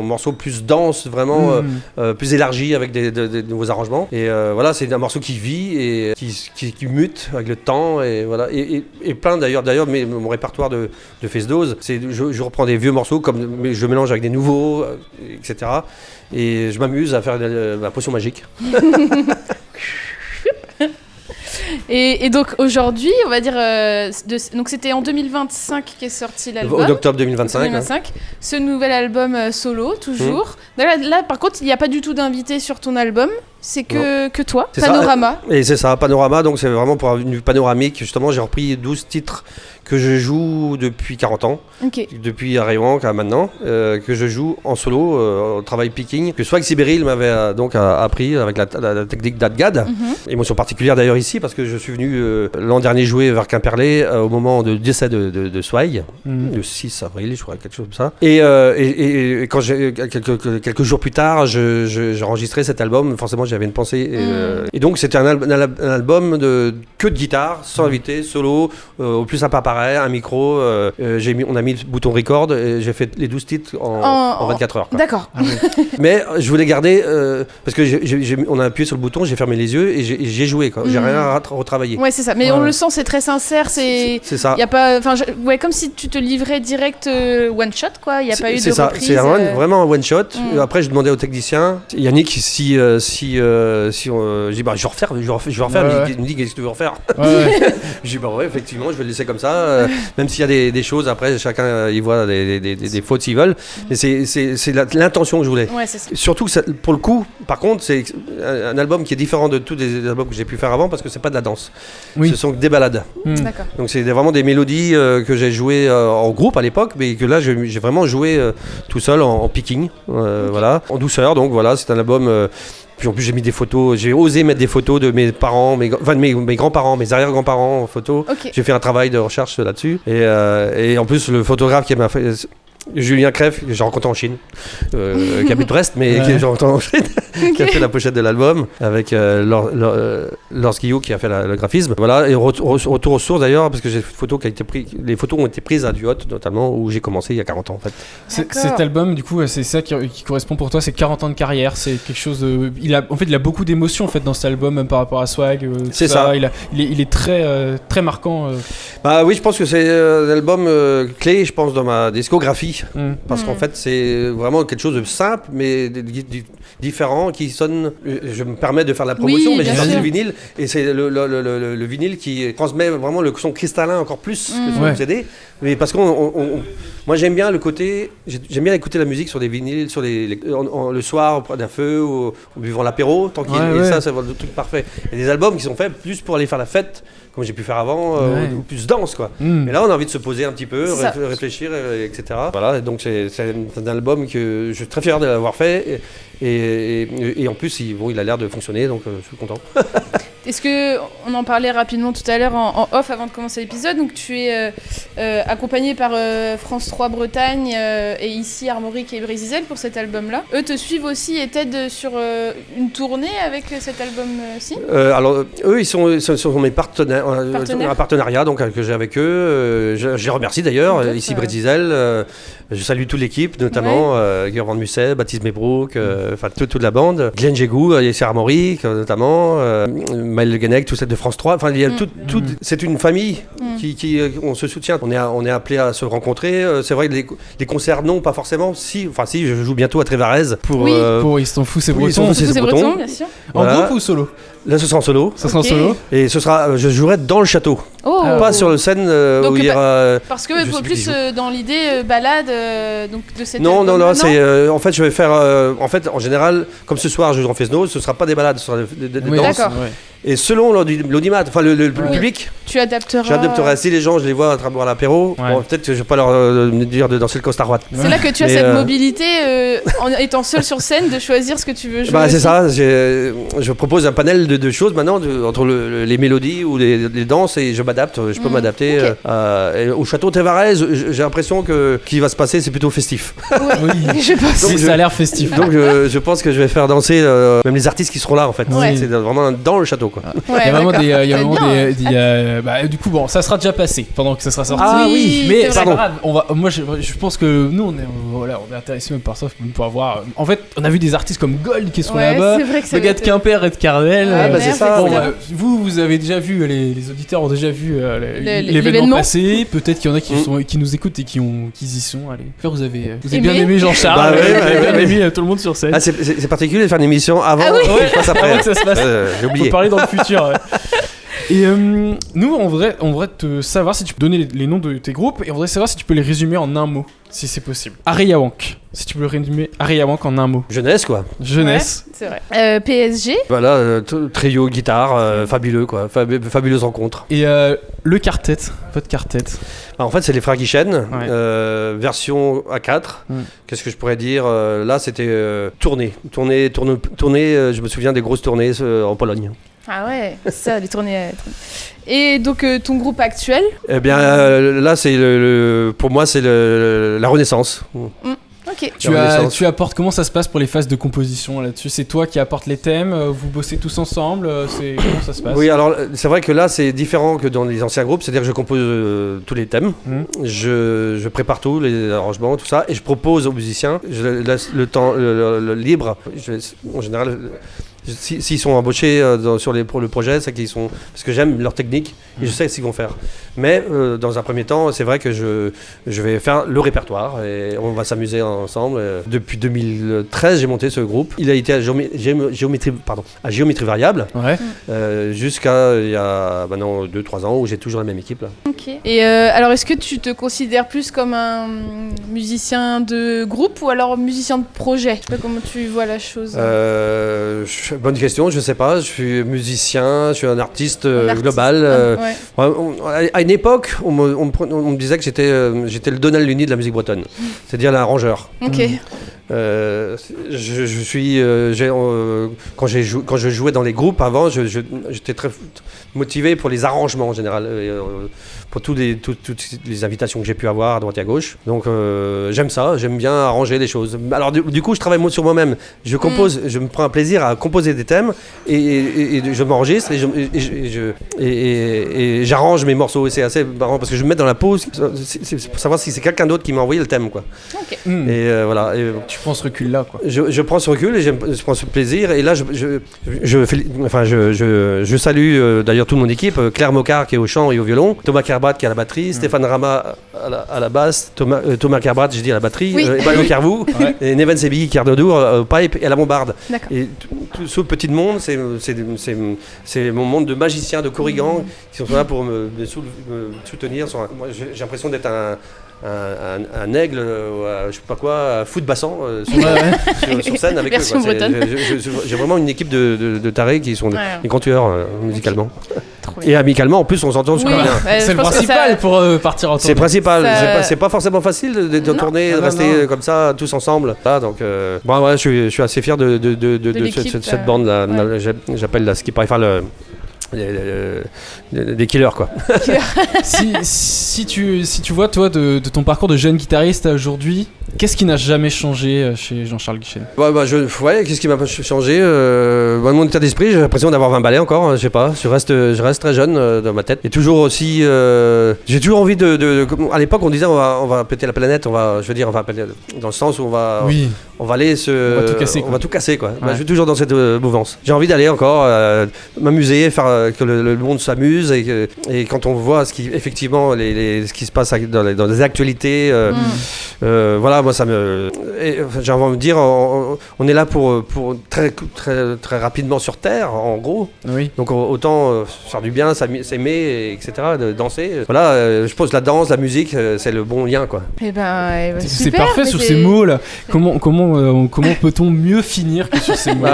[SPEAKER 2] morceau plus dense, vraiment plus élargi, avec des nouveaux arrangements. Et voilà, c'est un morceau qui vit et qui mute avec le temps. Et voilà. Et plein d'ailleurs, mon répertoire de fest-noz, je reprends des vieux morceaux, mais je mélange avec des nouveaux, etc. Et je m'amuse à faire la potion magique.
[SPEAKER 3] Et donc aujourd'hui, on va dire, donc c'était en 2025 qu'est sorti l'album.
[SPEAKER 2] En octobre 2025.
[SPEAKER 3] Ce nouvel album solo, toujours. Là, par contre, il n'y a pas du tout d'invité sur ton album. C'est que toi, Panorama.
[SPEAKER 2] Et c'est ça, Panorama, donc c'est vraiment pour une panoramique. Justement, j'ai repris 12 titres que je joue depuis 40 ans, depuis Ariwan à maintenant, que je joue en solo, au travail picking, que Swag Sibéril m'avait donc appris avec la technique d'Adgad. Émotion particulière d'ailleurs ici, parce que je suis venu l'an dernier jouer vers Quimperlé au moment du décès de Swag, le 6 avril, je crois, quelque chose comme ça. Et quand quelques jours plus tard, j'ai enregistré cet album, forcément j'avais une pensée. Et donc c'était un album que de guitare, sans invité, solo, au plus sympa pareil, un micro. On a mis le bouton record et j'ai fait les 12 titres en 24 heures. Quoi.
[SPEAKER 3] D'accord.
[SPEAKER 2] Mais je voulais garder, parce que on a appuyé sur le bouton, j'ai fermé les yeux et j'ai joué. Quoi. J'ai rien à retravailler.
[SPEAKER 3] Ouais, c'est ça. Mais on le sent, c'est très sincère.
[SPEAKER 2] C'est ça.
[SPEAKER 3] Y a pas, comme si tu te livrais direct one shot, quoi. Il n'y a pas eu de reprise.
[SPEAKER 2] C'est vraiment un one shot. Après, je demandais au technicien, Yannick, si je dis je vais refaire. Il me dit qu'est-ce que tu veux refaire. Je dis effectivement, je vais le laisser comme ça. Même s'il y a des choses, après chacun y voit des fautes s'ils veulent. Mais c'est l'intention que je voulais.
[SPEAKER 3] Ouais, c'est ça.
[SPEAKER 2] Surtout que pour le coup, par contre, c'est un album qui est différent de tous les albums que j'ai pu faire avant parce que c'est pas de la danse. Ce sont des balades.
[SPEAKER 3] D'accord.
[SPEAKER 2] Donc c'est vraiment des mélodies que j'ai jouées en groupe à l'époque, mais que là j'ai vraiment joué tout seul en picking, voilà, en douceur. Donc voilà, c'est un album. Puis en plus j'ai mis des photos, j'ai osé mettre des photos de mes parents, mes grands-parents, mes arrière-grands-parents en photo. J'ai fait un travail de recherche là-dessus. Et en plus le photographe qui m'a fait... Julien Crève, que j'ai rencontré en Chine, qui habite Brest, mais que j'ai rencontré en Chine, qui a fait la pochette de l'album, avec Laure Guillot qui a fait le graphisme. Voilà, et retour aux sources d'ailleurs, parce que j'ai une photo qui a été prise, les photos ont été prises à Duhot, notamment, où j'ai commencé il y a 40 ans en fait.
[SPEAKER 1] Cet album, du coup, c'est ça qui correspond pour toi, c'est 40 ans de carrière, c'est quelque chose. Il a beaucoup d'émotions en fait dans cet album, même par rapport à Swag.
[SPEAKER 2] C'est ça.
[SPEAKER 1] Il est très marquant.
[SPEAKER 2] Bah oui, je pense que c'est un album clé, je pense, dans ma discographie. Parce qu'en fait, c'est vraiment quelque chose de simple, mais différent, qui sonne. Je me permets de faire la promotion, mais j'ai sorti le vinyle, et c'est le vinyle qui transmet vraiment le son cristallin encore plus que sur le CD. Mais parce que moi, j'aime bien le côté. J'aime bien écouter la musique sur des vinyles, le soir, auprès d'un feu, ou en buvant l'apéro, tranquille. Et ça, c'est le truc parfait. Il y a des albums qui sont faits plus pour aller faire la fête, comme j'ai pu faire avant, ou plus danse, quoi. Mais là, on a envie de se poser un petit peu, réfléchir, etc. Voilà, donc c'est un album que je suis très fier de l'avoir fait, et en plus, il a l'air de fonctionner, donc je suis content.
[SPEAKER 3] Est-ce que, on en parlait rapidement tout à l'heure en off avant de commencer l'épisode, donc tu es accompagné par France 3 Bretagne et ici Armorique et Brésil pour cet album-là. Eux te suivent aussi et t'aident sur une tournée avec cet album-ci.
[SPEAKER 2] Alors, eux, ils sont mes partenaires. Un partenariat donc, que j'ai avec eux. Je les remercie d'ailleurs, ici Brésil. Je salue toute l'équipe, notamment Guillaume Van Musset, Baptiste Mebrook, toute la bande. Glenn Jégou, ici Armorique, notamment. Maël Le Guenec, tout ça de France 3. Enfin, il y a c'est une famille qui on se soutient. On est appelé à se rencontrer. C'est vrai que les concerts, non, pas forcément. Si, je joue bientôt à Trévarez pour
[SPEAKER 1] Ils s'en foutent, c'est breton.
[SPEAKER 3] C'est breton, bien sûr.
[SPEAKER 1] En groupe ou solo?
[SPEAKER 2] Là, ce sera en solo.
[SPEAKER 1] Ça sera en solo.
[SPEAKER 2] Et je jouerai dans le château. Pas sur le scène où il y aura.
[SPEAKER 3] Parce que plus dans l'idée balade de cette.
[SPEAKER 2] Non, c'est en fait je vais faire en général comme ce soir je joue en Fesno, ce sera pas des balades, ce sera des danses. Et selon l'audimat, le public,
[SPEAKER 3] tu adapteras.
[SPEAKER 2] J'adapterai. Si les gens, je les vois à travers l'apéro, peut-être que je vais pas leur dire de danser le costard droite.
[SPEAKER 3] C'est là que tu as cette mobilité, en étant seul sur scène, de choisir ce que tu veux jouer.
[SPEAKER 2] C'est ça. Je propose un panel de choses maintenant entre les mélodies ou les danses, et je m'adapte. Je peux m'adapter. Au château Trévarez, j'ai l'impression que ce qui va se passer, c'est plutôt festif.
[SPEAKER 3] Oui, je pense.
[SPEAKER 1] Donc, ça a l'air festif.
[SPEAKER 2] Donc je pense que je vais faire danser même les artistes qui seront là en fait. C'est vraiment dans le château.
[SPEAKER 3] Ouais,
[SPEAKER 1] il y a vraiment du coup ça sera déjà passé pendant que ça sera sorti.
[SPEAKER 3] Ah oui,
[SPEAKER 1] mais c'est pas grave. Moi je pense que nous on est intéressés même par ça pour avoir. En fait, on a vu des artistes comme Gold qui sont là-bas, le gars de Quimper et de Carvel.
[SPEAKER 2] C'est ça.
[SPEAKER 1] Vous avez déjà vu, les auditeurs ont déjà vu l'événement passé. Peut-être qu'il y en a qui nous écoutent et qui y sont. Allez, vous avez bien aimé Jean-Charles. Vous avez mis tout le monde sur scène.
[SPEAKER 2] C'est particulier de faire une émission avant et je passe après.
[SPEAKER 1] Avant que ça se passe.
[SPEAKER 2] J'ai oublié.
[SPEAKER 1] On peut parler dans le futur. Et nous, on voudrait te savoir si tu peux donner les noms de tes groupes, et on voudrait savoir si tu peux les résumer en un mot, si c'est possible. Ariawank. Si tu peux résumer Ariawank en un mot.
[SPEAKER 2] Jeunesse, quoi.
[SPEAKER 1] Jeunesse.
[SPEAKER 3] Ouais, c'est vrai. PSG.
[SPEAKER 2] Voilà, trio, guitare, fabuleux, quoi. Fabuleuse rencontre.
[SPEAKER 1] Et le quartet, votre quartet.
[SPEAKER 2] En fait, c'est les frères Guichen, version A4. Qu'est-ce que je pourrais dire là, c'était tournée. Je me souviens des grosses tournées en Pologne.
[SPEAKER 3] Ah ouais, ça, les tournées. Et donc, ton groupe actuel?
[SPEAKER 2] Eh bien, là, c'est pour moi, c'est la Renaissance.
[SPEAKER 3] Ok.
[SPEAKER 1] Tu apportes, comment ça se passe pour les phases de composition là-dessus? C'est toi qui apportes les thèmes, vous bossez tous ensemble, comment ça se passe?
[SPEAKER 2] Oui, alors c'est vrai que là c'est différent que dans les anciens groupes, c'est-à-dire que je compose tous les thèmes, je prépare tout, les arrangements, tout ça, et je propose aux musiciens, je laisse le temps le libre, en général. S'ils sont embauchés pour le projet, c'est qu'ils sont, parce que j'aime leur technique et je sais ce qu'ils vont faire. Mais dans un premier temps, c'est vrai que je vais faire le répertoire et on va s'amuser ensemble. Depuis 2013, j'ai monté ce groupe. Il a été à géométrie variable jusqu'à il y a maintenant 2-3 ans où j'ai toujours la même équipe là.
[SPEAKER 3] Ok. Et alors, est-ce que tu te considères plus comme un musicien de groupe ou alors musicien de projet? Je sais pas comment tu vois la chose.
[SPEAKER 2] Bonne question, je sais pas. Je suis musicien, je suis un artiste global. À une époque, on me disait que j'étais le Donald Lunny de la musique bretonne, c'est-à-dire l'arrangeur.
[SPEAKER 3] Ok.
[SPEAKER 2] Quand je jouais dans les groupes avant, j'étais très motivé pour les arrangements en général, pour toutes les invitations que j'ai pu avoir à droite et à gauche. Donc j'aime ça, j'aime bien arranger les choses. Alors du coup, je travaille sur moi-même. Je compose, je me prends un plaisir à composer des thèmes et je m'enregistre et j'arrange mes morceaux. Et c'est assez marrant parce que je me mets dans la pause, c'est pour savoir si c'est quelqu'un d'autre qui m'a envoyé le thème, quoi.
[SPEAKER 3] Ok.
[SPEAKER 2] Et voilà. Et,
[SPEAKER 1] Tu prends ce recul-là, quoi.
[SPEAKER 2] je prends ce recul et je prends ce plaisir. Et là, je salue d'ailleurs toute mon équipe, Claire Mocard qui est au chant et au violon, Thomas Kerbrat qui est à la batterie, Stéphane Rama à la basse, Thomas Kerbrat, j'ai dit à la batterie, Emmanuel Carvou, et Neven Sebi qui est au pipe et à la bombarde.
[SPEAKER 3] D'accord.
[SPEAKER 2] Et tout ce petit monde, c'est mon monde de magiciens, de corrigans qui sont là pour me soutenir. Moi, j'ai l'impression d'être un aigle, je sais pas quoi, à foot bassan sur scène avec
[SPEAKER 3] Version
[SPEAKER 2] eux.
[SPEAKER 3] bretonne.
[SPEAKER 2] J'ai vraiment une équipe de tarés qui sont des grands tueurs musicalement.
[SPEAKER 3] Trop bien.
[SPEAKER 2] Et amicalement, en plus, on s'entend super bien.
[SPEAKER 1] C'est le principal pour partir en tournée.
[SPEAKER 2] C'est principal,
[SPEAKER 3] Ça-
[SPEAKER 2] c'est pas forcément facile de tourner, de
[SPEAKER 1] Ah, non,
[SPEAKER 2] rester
[SPEAKER 1] non.
[SPEAKER 2] comme ça, tous ensemble. Là, donc, je suis assez fier de
[SPEAKER 3] l'équipe,
[SPEAKER 2] cette bande-là.
[SPEAKER 3] ouais.
[SPEAKER 2] J'appelle là, ce qui paraît faire des killers, quoi.
[SPEAKER 1] si tu vois, toi, de ton parcours de jeune guitariste à aujourd'hui, qu'est-ce qui n'a jamais changé chez Jean-Charles Guichen?
[SPEAKER 2] Qu'est-ce qui m'a changé mon état d'esprit, j'ai l'impression d'avoir 20 balais encore, je sais pas, je reste très jeune dans ma tête. Et toujours aussi, j'ai toujours envie à l'époque on disait on va péter la planète, on va péter, dans le sens où on va aller
[SPEAKER 1] On va tout casser, quoi.
[SPEAKER 2] on va tout casser, quoi.
[SPEAKER 1] Ouais.
[SPEAKER 2] Je suis toujours dans cette mouvance. J'ai envie d'aller encore m'amuser, faire que le monde s'amuse et quand on voit ce qui se passe dans les actualités, voilà, moi ça me, j'ai envie de dire, on est là pour très très très rapidement sur Terre, en gros.
[SPEAKER 1] Oui.
[SPEAKER 2] Donc autant faire du bien, s'aimer, etc., danser. Voilà, je pense que la danse, la musique, c'est le bon lien, quoi.
[SPEAKER 3] Eh ben,
[SPEAKER 1] C'est
[SPEAKER 3] super,
[SPEAKER 1] parfait
[SPEAKER 3] mais
[SPEAKER 1] sur
[SPEAKER 3] c'est-
[SPEAKER 1] ces mots-là. Comment peut-on mieux finir que sur ces mots?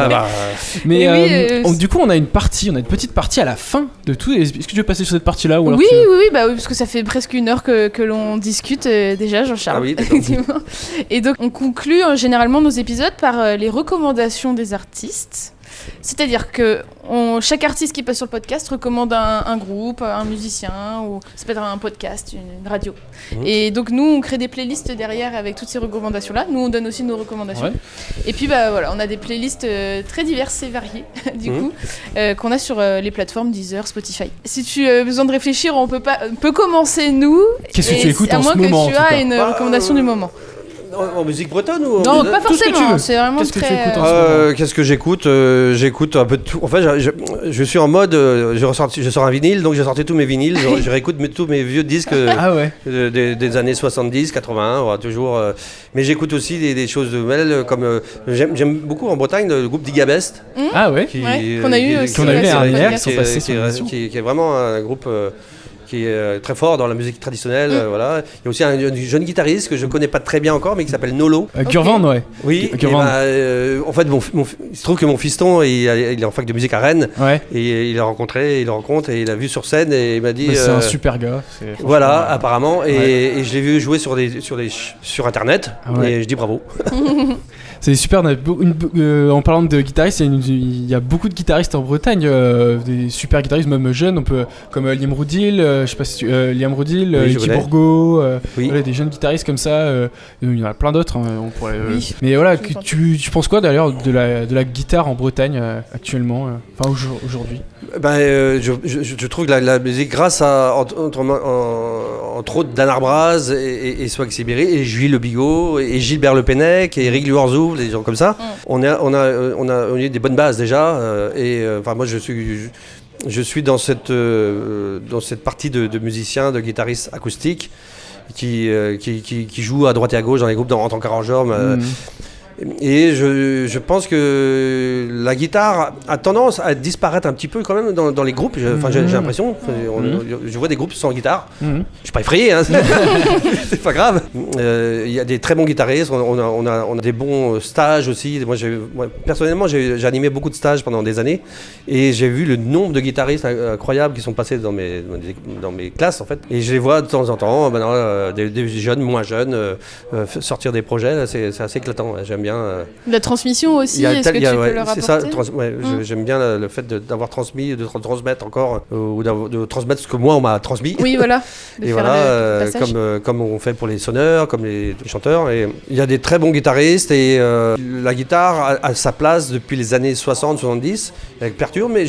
[SPEAKER 1] Mais
[SPEAKER 3] Et oui,
[SPEAKER 1] du coup, on a une petite partie à la fin de tout. Est-ce que tu veux passer sur cette partie-là ou alors
[SPEAKER 3] Oui,
[SPEAKER 1] tu-
[SPEAKER 3] oui, parce que ça fait presque 1 heure que l'on discute déjà, Jean-Charles.
[SPEAKER 2] Ah oui, d'accord.
[SPEAKER 3] Effectivement. Et donc, on conclut généralement nos épisodes par les recommandations des artistes. C'est-à-dire que chaque artiste qui passe sur le podcast recommande un groupe, un musicien, ou ça peut être un podcast, une radio. Et donc nous, on crée des playlists derrière avec toutes ces recommandations-là. Nous, on donne aussi nos recommandations.
[SPEAKER 1] Ouais.
[SPEAKER 3] Et puis voilà, on a des playlists très diverses et variées, du coup, qu'on a sur les plateformes Deezer, Spotify. Si tu as besoin de réfléchir, on peut commencer nous.
[SPEAKER 1] Qu'est-ce que
[SPEAKER 3] Et
[SPEAKER 1] tu écoutes
[SPEAKER 3] à
[SPEAKER 1] en
[SPEAKER 3] moins
[SPEAKER 1] ce moment,
[SPEAKER 3] que tu
[SPEAKER 1] en tout
[SPEAKER 3] as
[SPEAKER 1] cas
[SPEAKER 3] une recommandation du moment.
[SPEAKER 2] En musique bretonne ou
[SPEAKER 3] Non, pas
[SPEAKER 1] tout ce que tu
[SPEAKER 3] forcément.
[SPEAKER 1] veux.
[SPEAKER 3] C'est vraiment
[SPEAKER 1] Qu'est-ce que tu
[SPEAKER 3] très.
[SPEAKER 1] écoutes en ce moment?
[SPEAKER 2] Qu'est-ce que j'écoute? J'écoute un peu de tout. En fait, je suis en mode, je sors un vinyle, donc j'ai sorti tous mes vinyles, je réécoute tous mes vieux disques
[SPEAKER 1] Ah ouais.
[SPEAKER 2] des années 70, 81, voilà, toujours. Mais j'écoute aussi des choses nouvelles, comme j'aime beaucoup en Bretagne le groupe Digabest,
[SPEAKER 1] Ah ouais.
[SPEAKER 3] Qu'on a eu aussi.
[SPEAKER 1] Qu'on a eu
[SPEAKER 3] sur
[SPEAKER 1] l'année
[SPEAKER 3] le
[SPEAKER 1] dernière,
[SPEAKER 3] podcast.
[SPEAKER 1] qui sont passés sur l'émission.
[SPEAKER 2] qui est vraiment un groupe qui est très fort dans la musique traditionnelle. Voilà. Il y a aussi un jeune guitariste que je connais pas très bien encore, mais qui s'appelle Nolo.
[SPEAKER 1] Gurvand, ouais.
[SPEAKER 2] Oui,
[SPEAKER 1] Gurvand.
[SPEAKER 2] en fait, il se trouve que mon fiston, il est en fac de musique à Rennes,
[SPEAKER 1] Ouais.
[SPEAKER 2] et il l'a rencontre, et il l'a vu sur scène, et il m'a dit...
[SPEAKER 1] Mais c'est un super gars. C'est-
[SPEAKER 2] Voilà,
[SPEAKER 1] franchement,
[SPEAKER 2] apparemment,
[SPEAKER 1] Ouais.
[SPEAKER 2] et je l'ai vu jouer sur Internet,
[SPEAKER 1] Ah ouais.
[SPEAKER 2] et je dis bravo.
[SPEAKER 1] C'est super. En parlant de guitaristes, il y a beaucoup de guitaristes en Bretagne, des super guitaristes, même jeunes, comme Liam Roudil, je sais pas si Liam Roudil,
[SPEAKER 2] Oui, je
[SPEAKER 1] Eki
[SPEAKER 2] connais.
[SPEAKER 1] Bourgo,
[SPEAKER 2] Oui.
[SPEAKER 1] voilà, des jeunes guitaristes comme ça. Il y en a plein d'autres. On pourrait,
[SPEAKER 3] Oui.
[SPEAKER 1] Mais voilà,
[SPEAKER 3] Je pense.
[SPEAKER 1] tu penses quoi d'ailleurs de la guitare en Bretagne actuellement, enfin aujourd'hui?
[SPEAKER 2] Je trouve que la musique, grâce à entre autres Dan Arbraz et Swag Sibéry et Jules Le Bigot et Gilbert Le Pennec et Eric Luorzoul, des gens comme ça, on a eu des bonnes bases déjà. Moi je suis dans cette partie de musiciens, de guitaristes acoustiques qui jouent à droite et à gauche dans les groupes en tant qu'arrangeur. Et je pense que la guitare a tendance à disparaître un petit peu quand même dans les groupes. J'ai l'impression. Je vois des groupes sans guitare. Je suis pas effrayé, hein. C'est pas grave. Il y a des très bons guitaristes. On a des bons stages aussi. Moi, personnellement, j'ai animé beaucoup de stages pendant des années, et j'ai vu le nombre de guitaristes incroyables qui sont passés dans mes classes en fait. Et je les vois de temps en temps. Des jeunes, moins jeunes, sortir des projets. Là, c'est assez éclatant. J'aime bien. bien.
[SPEAKER 3] La transmission aussi, est-ce que tu peux leur apporter?
[SPEAKER 2] C'est ça, j'aime bien le fait d'avoir transmis, de transmettre encore, ou de transmettre ce que moi on m'a transmis.
[SPEAKER 3] Oui, voilà.
[SPEAKER 2] Et voilà, comme on fait pour les sonneurs, comme les chanteurs. Et il y a des très bons guitaristes et la guitare a sa place depuis les années 60-70 avec Perturbe, mais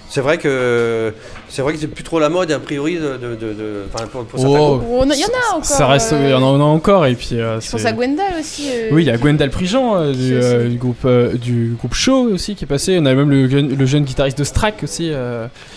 [SPEAKER 2] c'est vrai que c'est plus trop la mode a priori pour certains groupes.
[SPEAKER 3] Il y en a encore.
[SPEAKER 1] Ça reste, il y en a encore et puis.
[SPEAKER 3] Je pense à Gwendal aussi.
[SPEAKER 1] Oui, il y a Gwendal Prigent du groupe Show aussi qui est passé. On a même le jeune guitariste de Strack aussi,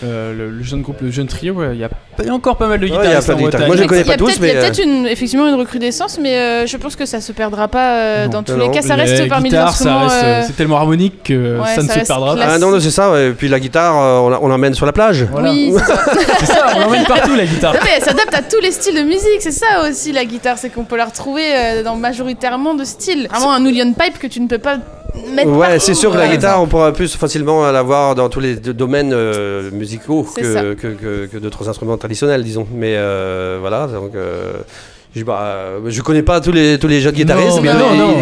[SPEAKER 1] le jeune trio. Il y a encore pas mal de guitaristes en Bretagne.
[SPEAKER 2] Moi je connais pas tous, mais
[SPEAKER 3] il y a peut-être effectivement une recrudescence, mais je pense que ça se perdra pas dans tous les cas. Ça reste parmi les instruments.
[SPEAKER 1] C'est tellement harmonique que ça ne se perdra pas.
[SPEAKER 2] Ah non, c'est ça. Et puis la guitare, on l'emmène sur la plage.
[SPEAKER 1] Voilà.
[SPEAKER 3] Oui, c'est ça.
[SPEAKER 1] C'est ça, on l'emmène partout la guitare.
[SPEAKER 3] Non, mais elle s'adapte à tous les styles de musique, c'est ça aussi la guitare, c'est qu'on peut la retrouver dans majoritairement de styles. Vraiment un Uilleann Pipe que tu ne peux pas mettre
[SPEAKER 2] Ouais,
[SPEAKER 3] partout,
[SPEAKER 2] c'est sûr que la guitare, on pourra plus facilement l'avoir dans tous les domaines musicaux que d'autres instruments traditionnels, disons. Mais voilà, donc... je connais pas tous les jeunes guitaristes, mais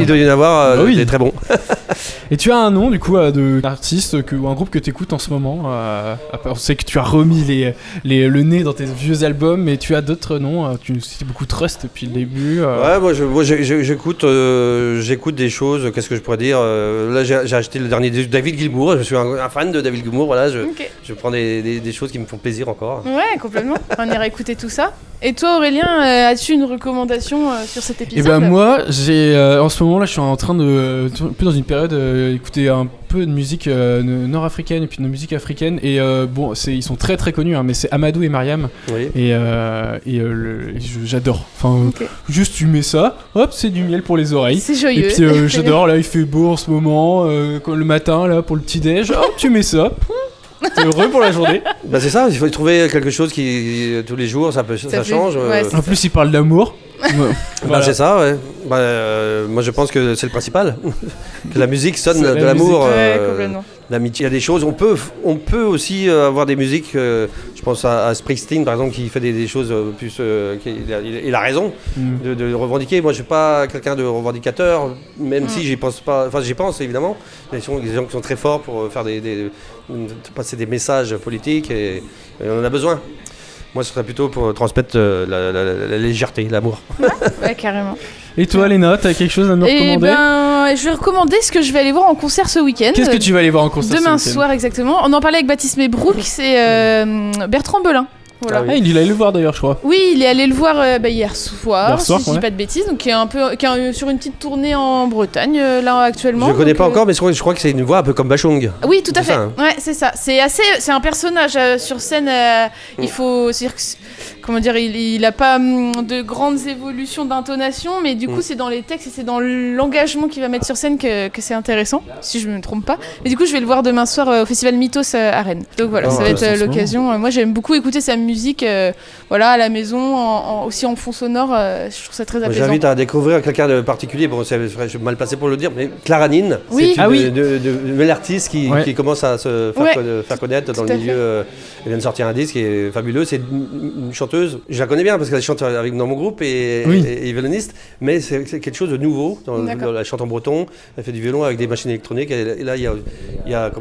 [SPEAKER 2] il doit y en avoir des très bons.
[SPEAKER 1] Et tu as un nom du coup d'artiste ou un groupe que tu écoutes en ce moment on sait que tu as remis le nez dans tes vieux albums, mais tu as d'autres noms. Tu cites beaucoup Trust depuis le début.
[SPEAKER 2] Ouais, moi j'écoute des choses. Qu'est-ce que je pourrais dire là, j'ai acheté le dernier de David Gilmour. Je suis un fan de David Gilmour. Voilà, je prends des choses qui me font plaisir encore.
[SPEAKER 3] Ouais, complètement. On ira écouter tout ça. Et toi, Aurélien, as-tu une recommandation sur cet épisode?
[SPEAKER 1] Et ben moi, j'ai en ce moment là, je suis en train de un peu dans une période écouter un peu de musique nord-africaine et puis de musique africaine. Et ils sont très très connus, hein, mais c'est Amadou et Mariam. Oui. Et j'adore. Enfin, juste tu mets ça, hop, c'est du miel pour les oreilles.
[SPEAKER 3] C'est joyeux.
[SPEAKER 1] Et puis j'adore. Là, il fait beau en ce moment, le matin là pour le petit déj. Hop, tu mets ça. T'es heureux pour la journée.
[SPEAKER 2] Bah c'est ça, il faut trouver quelque chose qui tous les jours ça change.
[SPEAKER 3] Ouais,
[SPEAKER 1] en plus il parle d'amour.
[SPEAKER 2] Voilà. C'est ça, ouais. Moi je pense que c'est le principal. Que la musique sonne de l'amour, l'amitié. Il y a des choses, on peut aussi avoir des musiques, je pense à Springsteen par exemple qui fait des choses plus... il a raison de revendiquer. Moi je suis pas quelqu'un de revendicateur, même si j'y pense pas, enfin j'y pense évidemment. Il y a des gens qui sont très forts pour faire passer des messages politiques et on en a besoin. Moi, ce serait plutôt pour transmettre la légèreté, l'amour.
[SPEAKER 3] Ouais, carrément.
[SPEAKER 1] Et toi, Léna, t'as quelque chose à nous recommander?
[SPEAKER 3] Je vais recommander ce que je vais aller voir en concert ce week-end.
[SPEAKER 1] Qu'est-ce que tu vas aller voir en concert
[SPEAKER 3] demain
[SPEAKER 1] ce week-end?
[SPEAKER 3] Soir, exactement. On en parlait avec Baptiste Mebrook, c'est Bertrand Belin. Voilà.
[SPEAKER 1] Ah, il est allé le voir d'ailleurs, je crois.
[SPEAKER 3] Oui, il est allé le voir hier soir, si je dis
[SPEAKER 1] ouais.
[SPEAKER 3] pas de bêtises, donc qui est sur une petite tournée en Bretagne là actuellement.
[SPEAKER 2] Je connais pas encore, mais je crois que c'est une voix un peu comme Bachung.
[SPEAKER 3] Oui, tout à fait.
[SPEAKER 2] Ça, hein.
[SPEAKER 3] Ouais, c'est ça. C'est un personnage sur scène. Il faut, comment dire, il a pas de grandes évolutions d'intonation, mais du coup c'est dans les textes et c'est dans l'engagement qu'il va mettre sur scène que c'est intéressant, si je me trompe pas. Mais du coup je vais le voir demain soir au Festival Mythos à Rennes. Donc voilà, ça va être l'occasion. Moi j'aime beaucoup écouter sa musique, voilà, à la maison, aussi en fond sonore. Je trouve ça très apaisant.
[SPEAKER 2] J'invite à découvrir quelqu'un de particulier. Bon, je suis mal placé pour le dire, mais Clara Nine,
[SPEAKER 3] oui.
[SPEAKER 2] c'est une nouvelle artiste qui commence à se faire connaître dans le milieu. Elle vient de sortir un disque qui est fabuleux. C'est une chanteuse. Je la connais bien parce qu'elle chante dans mon groupe et violoniste, mais c'est quelque chose de nouveau. Elle chante en breton. Elle fait du violon avec des machines électroniques. Et là, il y a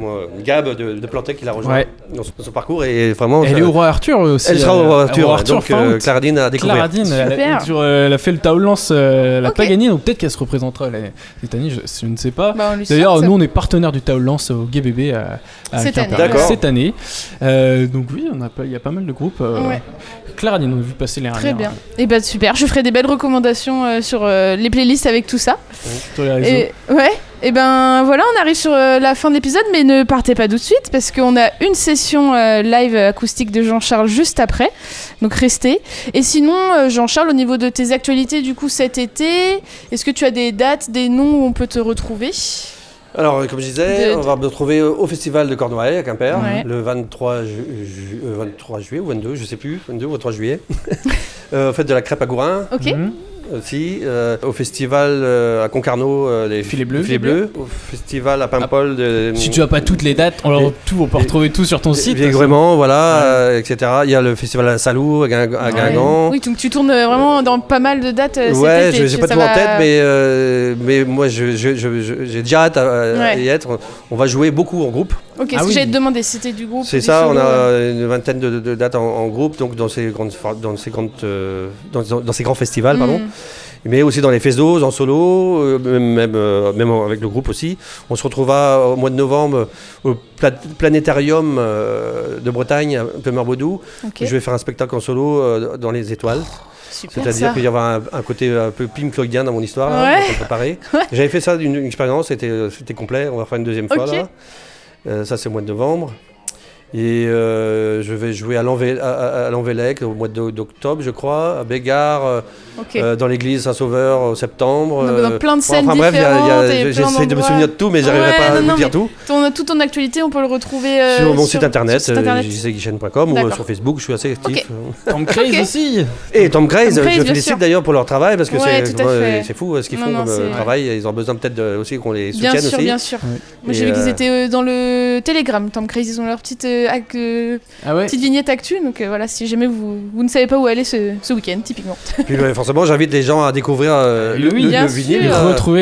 [SPEAKER 2] Gab de Plantec qui l'a rejoint dans son parcours. Et vraiment,
[SPEAKER 1] elle est au Roi Arthur aussi.
[SPEAKER 2] Elle sera au Roi Arthur. Donc Clara Nine a découvert.
[SPEAKER 1] Elle a fait le Taolance, elle n'a pas gagné, donc peut-être qu'elle se représentera cette année, je ne sais pas. D'ailleurs, nous on est partenaire du Taolance au GBB cette année. Donc oui, il y a pas mal de groupes. Clara Nine, on a vu passer les
[SPEAKER 3] Très bien. Et bah super, je ferai des belles recommandations sur les playlists avec tout ça.
[SPEAKER 1] Sur les réseaux.
[SPEAKER 3] Et ben voilà, on arrive sur la fin de l'épisode, mais ne partez pas tout de suite parce qu'on a une session live acoustique de Jean-Charles juste après, donc restez. Et sinon, Jean-Charles, au niveau de tes actualités du coup cet été, est-ce que tu as des dates, des noms où on peut te retrouver ?
[SPEAKER 2] Alors, comme je disais, on va me retrouver au Festival de Cornouailles à Quimper, le 23 juillet ou 22, je sais plus, 22 ou 23 juillet, au Fête de la Crêpe à Gourin.
[SPEAKER 3] Ok.
[SPEAKER 2] aussi. Au festival à Concarneau, les
[SPEAKER 1] Filets Bleus.
[SPEAKER 2] Filets Bleus. Au festival à Paimpol.
[SPEAKER 1] Si tu as pas toutes les dates, on peut retrouver tout sur ton site.
[SPEAKER 2] Vraiment, voilà, etc. Il y a le festival à Salou, à Guingamp.
[SPEAKER 3] Oui, donc tu tournes vraiment dans pas mal de dates
[SPEAKER 2] Ouais,
[SPEAKER 3] cet été.
[SPEAKER 2] j'ai pas tout en tête, mais moi j'ai déjà hâte à y être. On va jouer beaucoup en groupe.
[SPEAKER 3] Ok, ce que j'allais te demander, c'était du groupe.
[SPEAKER 2] C'est ça, on a une vingtaine de dates en groupe, donc dans ces grands festivals, pardon. Mais aussi dans les festos, en solo, même avec le groupe aussi. On se retrouvera au mois de novembre au planétarium de Bretagne, à Pleumeur-Baudou. Okay. Je vais faire un spectacle en solo dans les étoiles.
[SPEAKER 3] Super,
[SPEAKER 2] c'est-à-dire qu'il y aura un côté un peu Pink Floydien dans mon histoire, là, pour préparer. J'avais fait ça d'une expérience, c'était complet. On va faire une deuxième fois là. Ça c'est au mois de novembre. Et je vais jouer à l'Envélec au mois d'octobre, je crois, à Bégard, dans l'église Saint-Sauveur au septembre.
[SPEAKER 3] Dans plein de scènes différentes.
[SPEAKER 2] J'essaie de me souvenir de tout, mais j'arriverai pas à vous dire tout.
[SPEAKER 3] Toute ton actualité, on peut le retrouver
[SPEAKER 2] sur mon site internet, jcguichen.com, ou sur Facebook, je suis assez actif.
[SPEAKER 1] Tom Craze aussi.
[SPEAKER 2] Et Tom Craze, je félicite d'ailleurs pour leur travail, parce que c'est fou ce qu'ils font comme travail. Ils ont besoin peut-être aussi qu'on les soutienne aussi.
[SPEAKER 3] Bien sûr. Moi j'ai vu qu'ils étaient dans le Telegram, Tom Craze, ils ont leur petite vignette actu, donc voilà, si jamais vous ne savez pas où aller ce week-end, typiquement.
[SPEAKER 2] Puis forcément, j'invite les gens à découvrir le vinyle.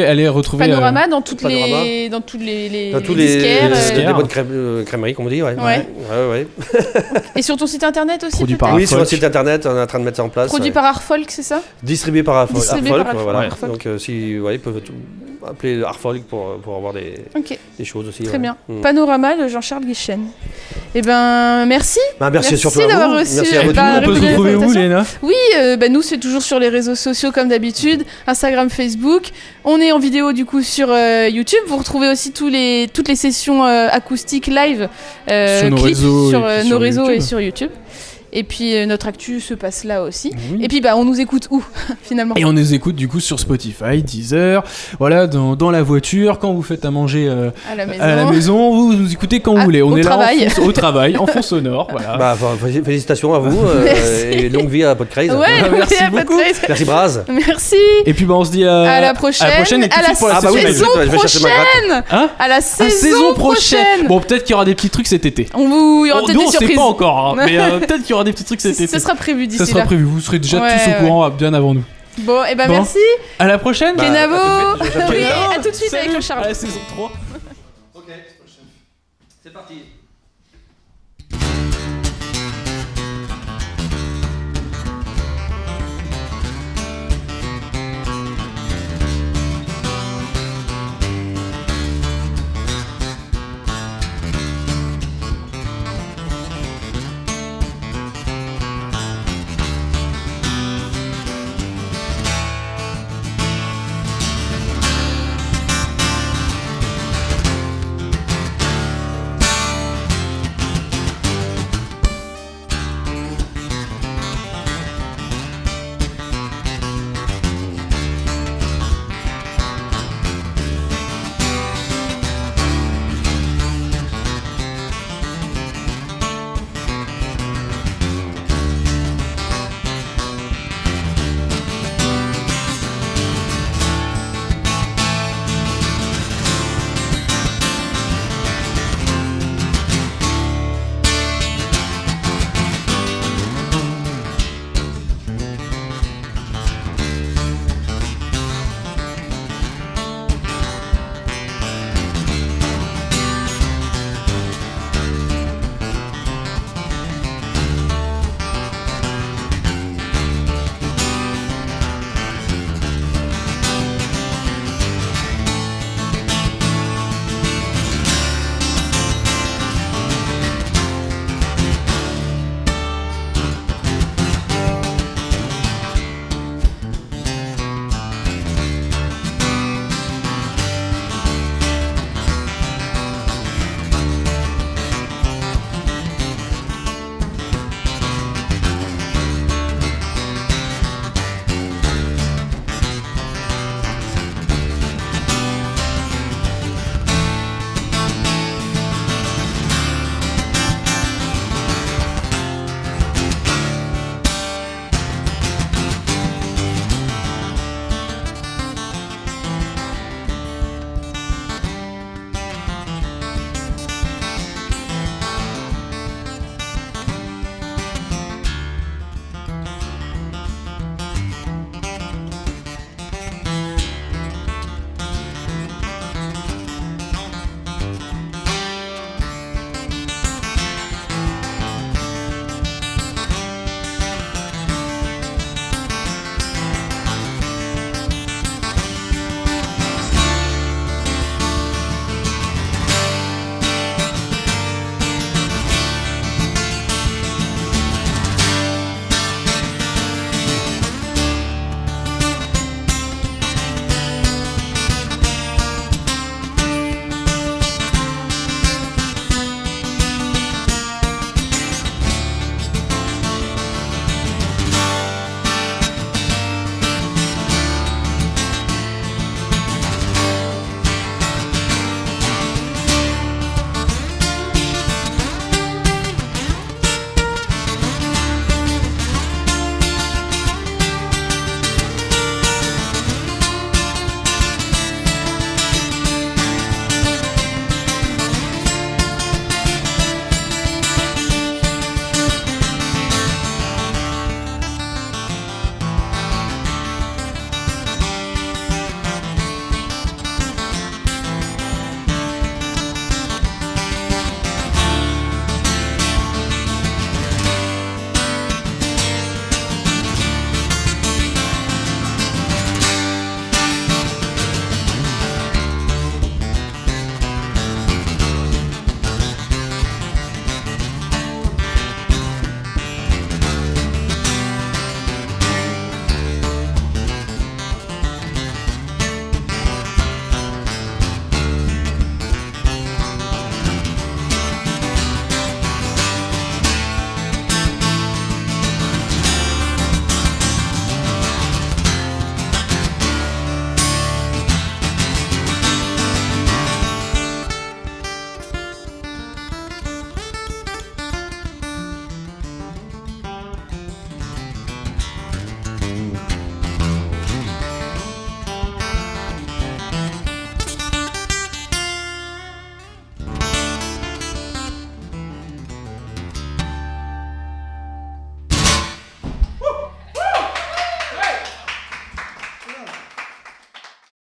[SPEAKER 1] Aller retrouver
[SPEAKER 3] Panorama dans tous les disquaires.
[SPEAKER 2] Des bonnes crèmeries, comme on dit. Ouais.
[SPEAKER 3] Et sur ton site internet aussi,
[SPEAKER 2] oui, sur le site internet, on est en train de mettre ça en place.
[SPEAKER 3] Produit par Artfolk, c'est ça?
[SPEAKER 2] Distribué par Artfolk, voilà. Donc si ils peuvent appeler Artfolk pour avoir des choses aussi.
[SPEAKER 3] Très bien. Panorama de Jean-Charles Guichen. Eh ben, merci.
[SPEAKER 2] Merci surtout
[SPEAKER 3] d'avoir reçu.
[SPEAKER 2] Merci à vous.
[SPEAKER 1] On peut se retrouver où, Léna?
[SPEAKER 3] Oui, nous c'est toujours sur les réseaux sociaux comme d'habitude, Instagram, Facebook. On est en vidéo du coup sur YouTube. Vous retrouvez aussi toutes les sessions acoustiques live
[SPEAKER 1] sur nos réseaux
[SPEAKER 3] et sur YouTube. Et puis notre actu se passe là aussi.
[SPEAKER 1] Oui.
[SPEAKER 3] Et puis on nous écoute où finalement?
[SPEAKER 1] Et on nous écoute du coup sur Spotify, Deezer, voilà, dans la voiture, quand vous faites à manger à la maison, vous nous écoutez quand vous voulez. On est
[SPEAKER 3] travail.
[SPEAKER 1] Là au travail, en fond sonore. Voilà.
[SPEAKER 2] Félicitations à vous et longue vie à Podcraze.
[SPEAKER 3] Ouais,
[SPEAKER 1] merci beaucoup.
[SPEAKER 2] Merci Braz.
[SPEAKER 3] Merci.
[SPEAKER 1] Et puis on se dit à la prochaine.
[SPEAKER 3] À la saison prochaine.
[SPEAKER 1] Bon, peut-être qu'il y aura des petits trucs cet été.
[SPEAKER 3] Il y aura peut-être des surprises.
[SPEAKER 1] On sait pas encore, mais peut-être qu'il y aura des petits trucs cet été.
[SPEAKER 3] Ça sera prévu d'ici là.
[SPEAKER 1] Ça sera prévu, vous serez déjà tous au courant bien avant nous.
[SPEAKER 3] Bon, et merci.
[SPEAKER 1] À la prochaine.
[SPEAKER 3] Kenavo. Oui, à tout de suite avec Jean-Charles.
[SPEAKER 1] À la saison 3.
[SPEAKER 2] Ok, c'est parti.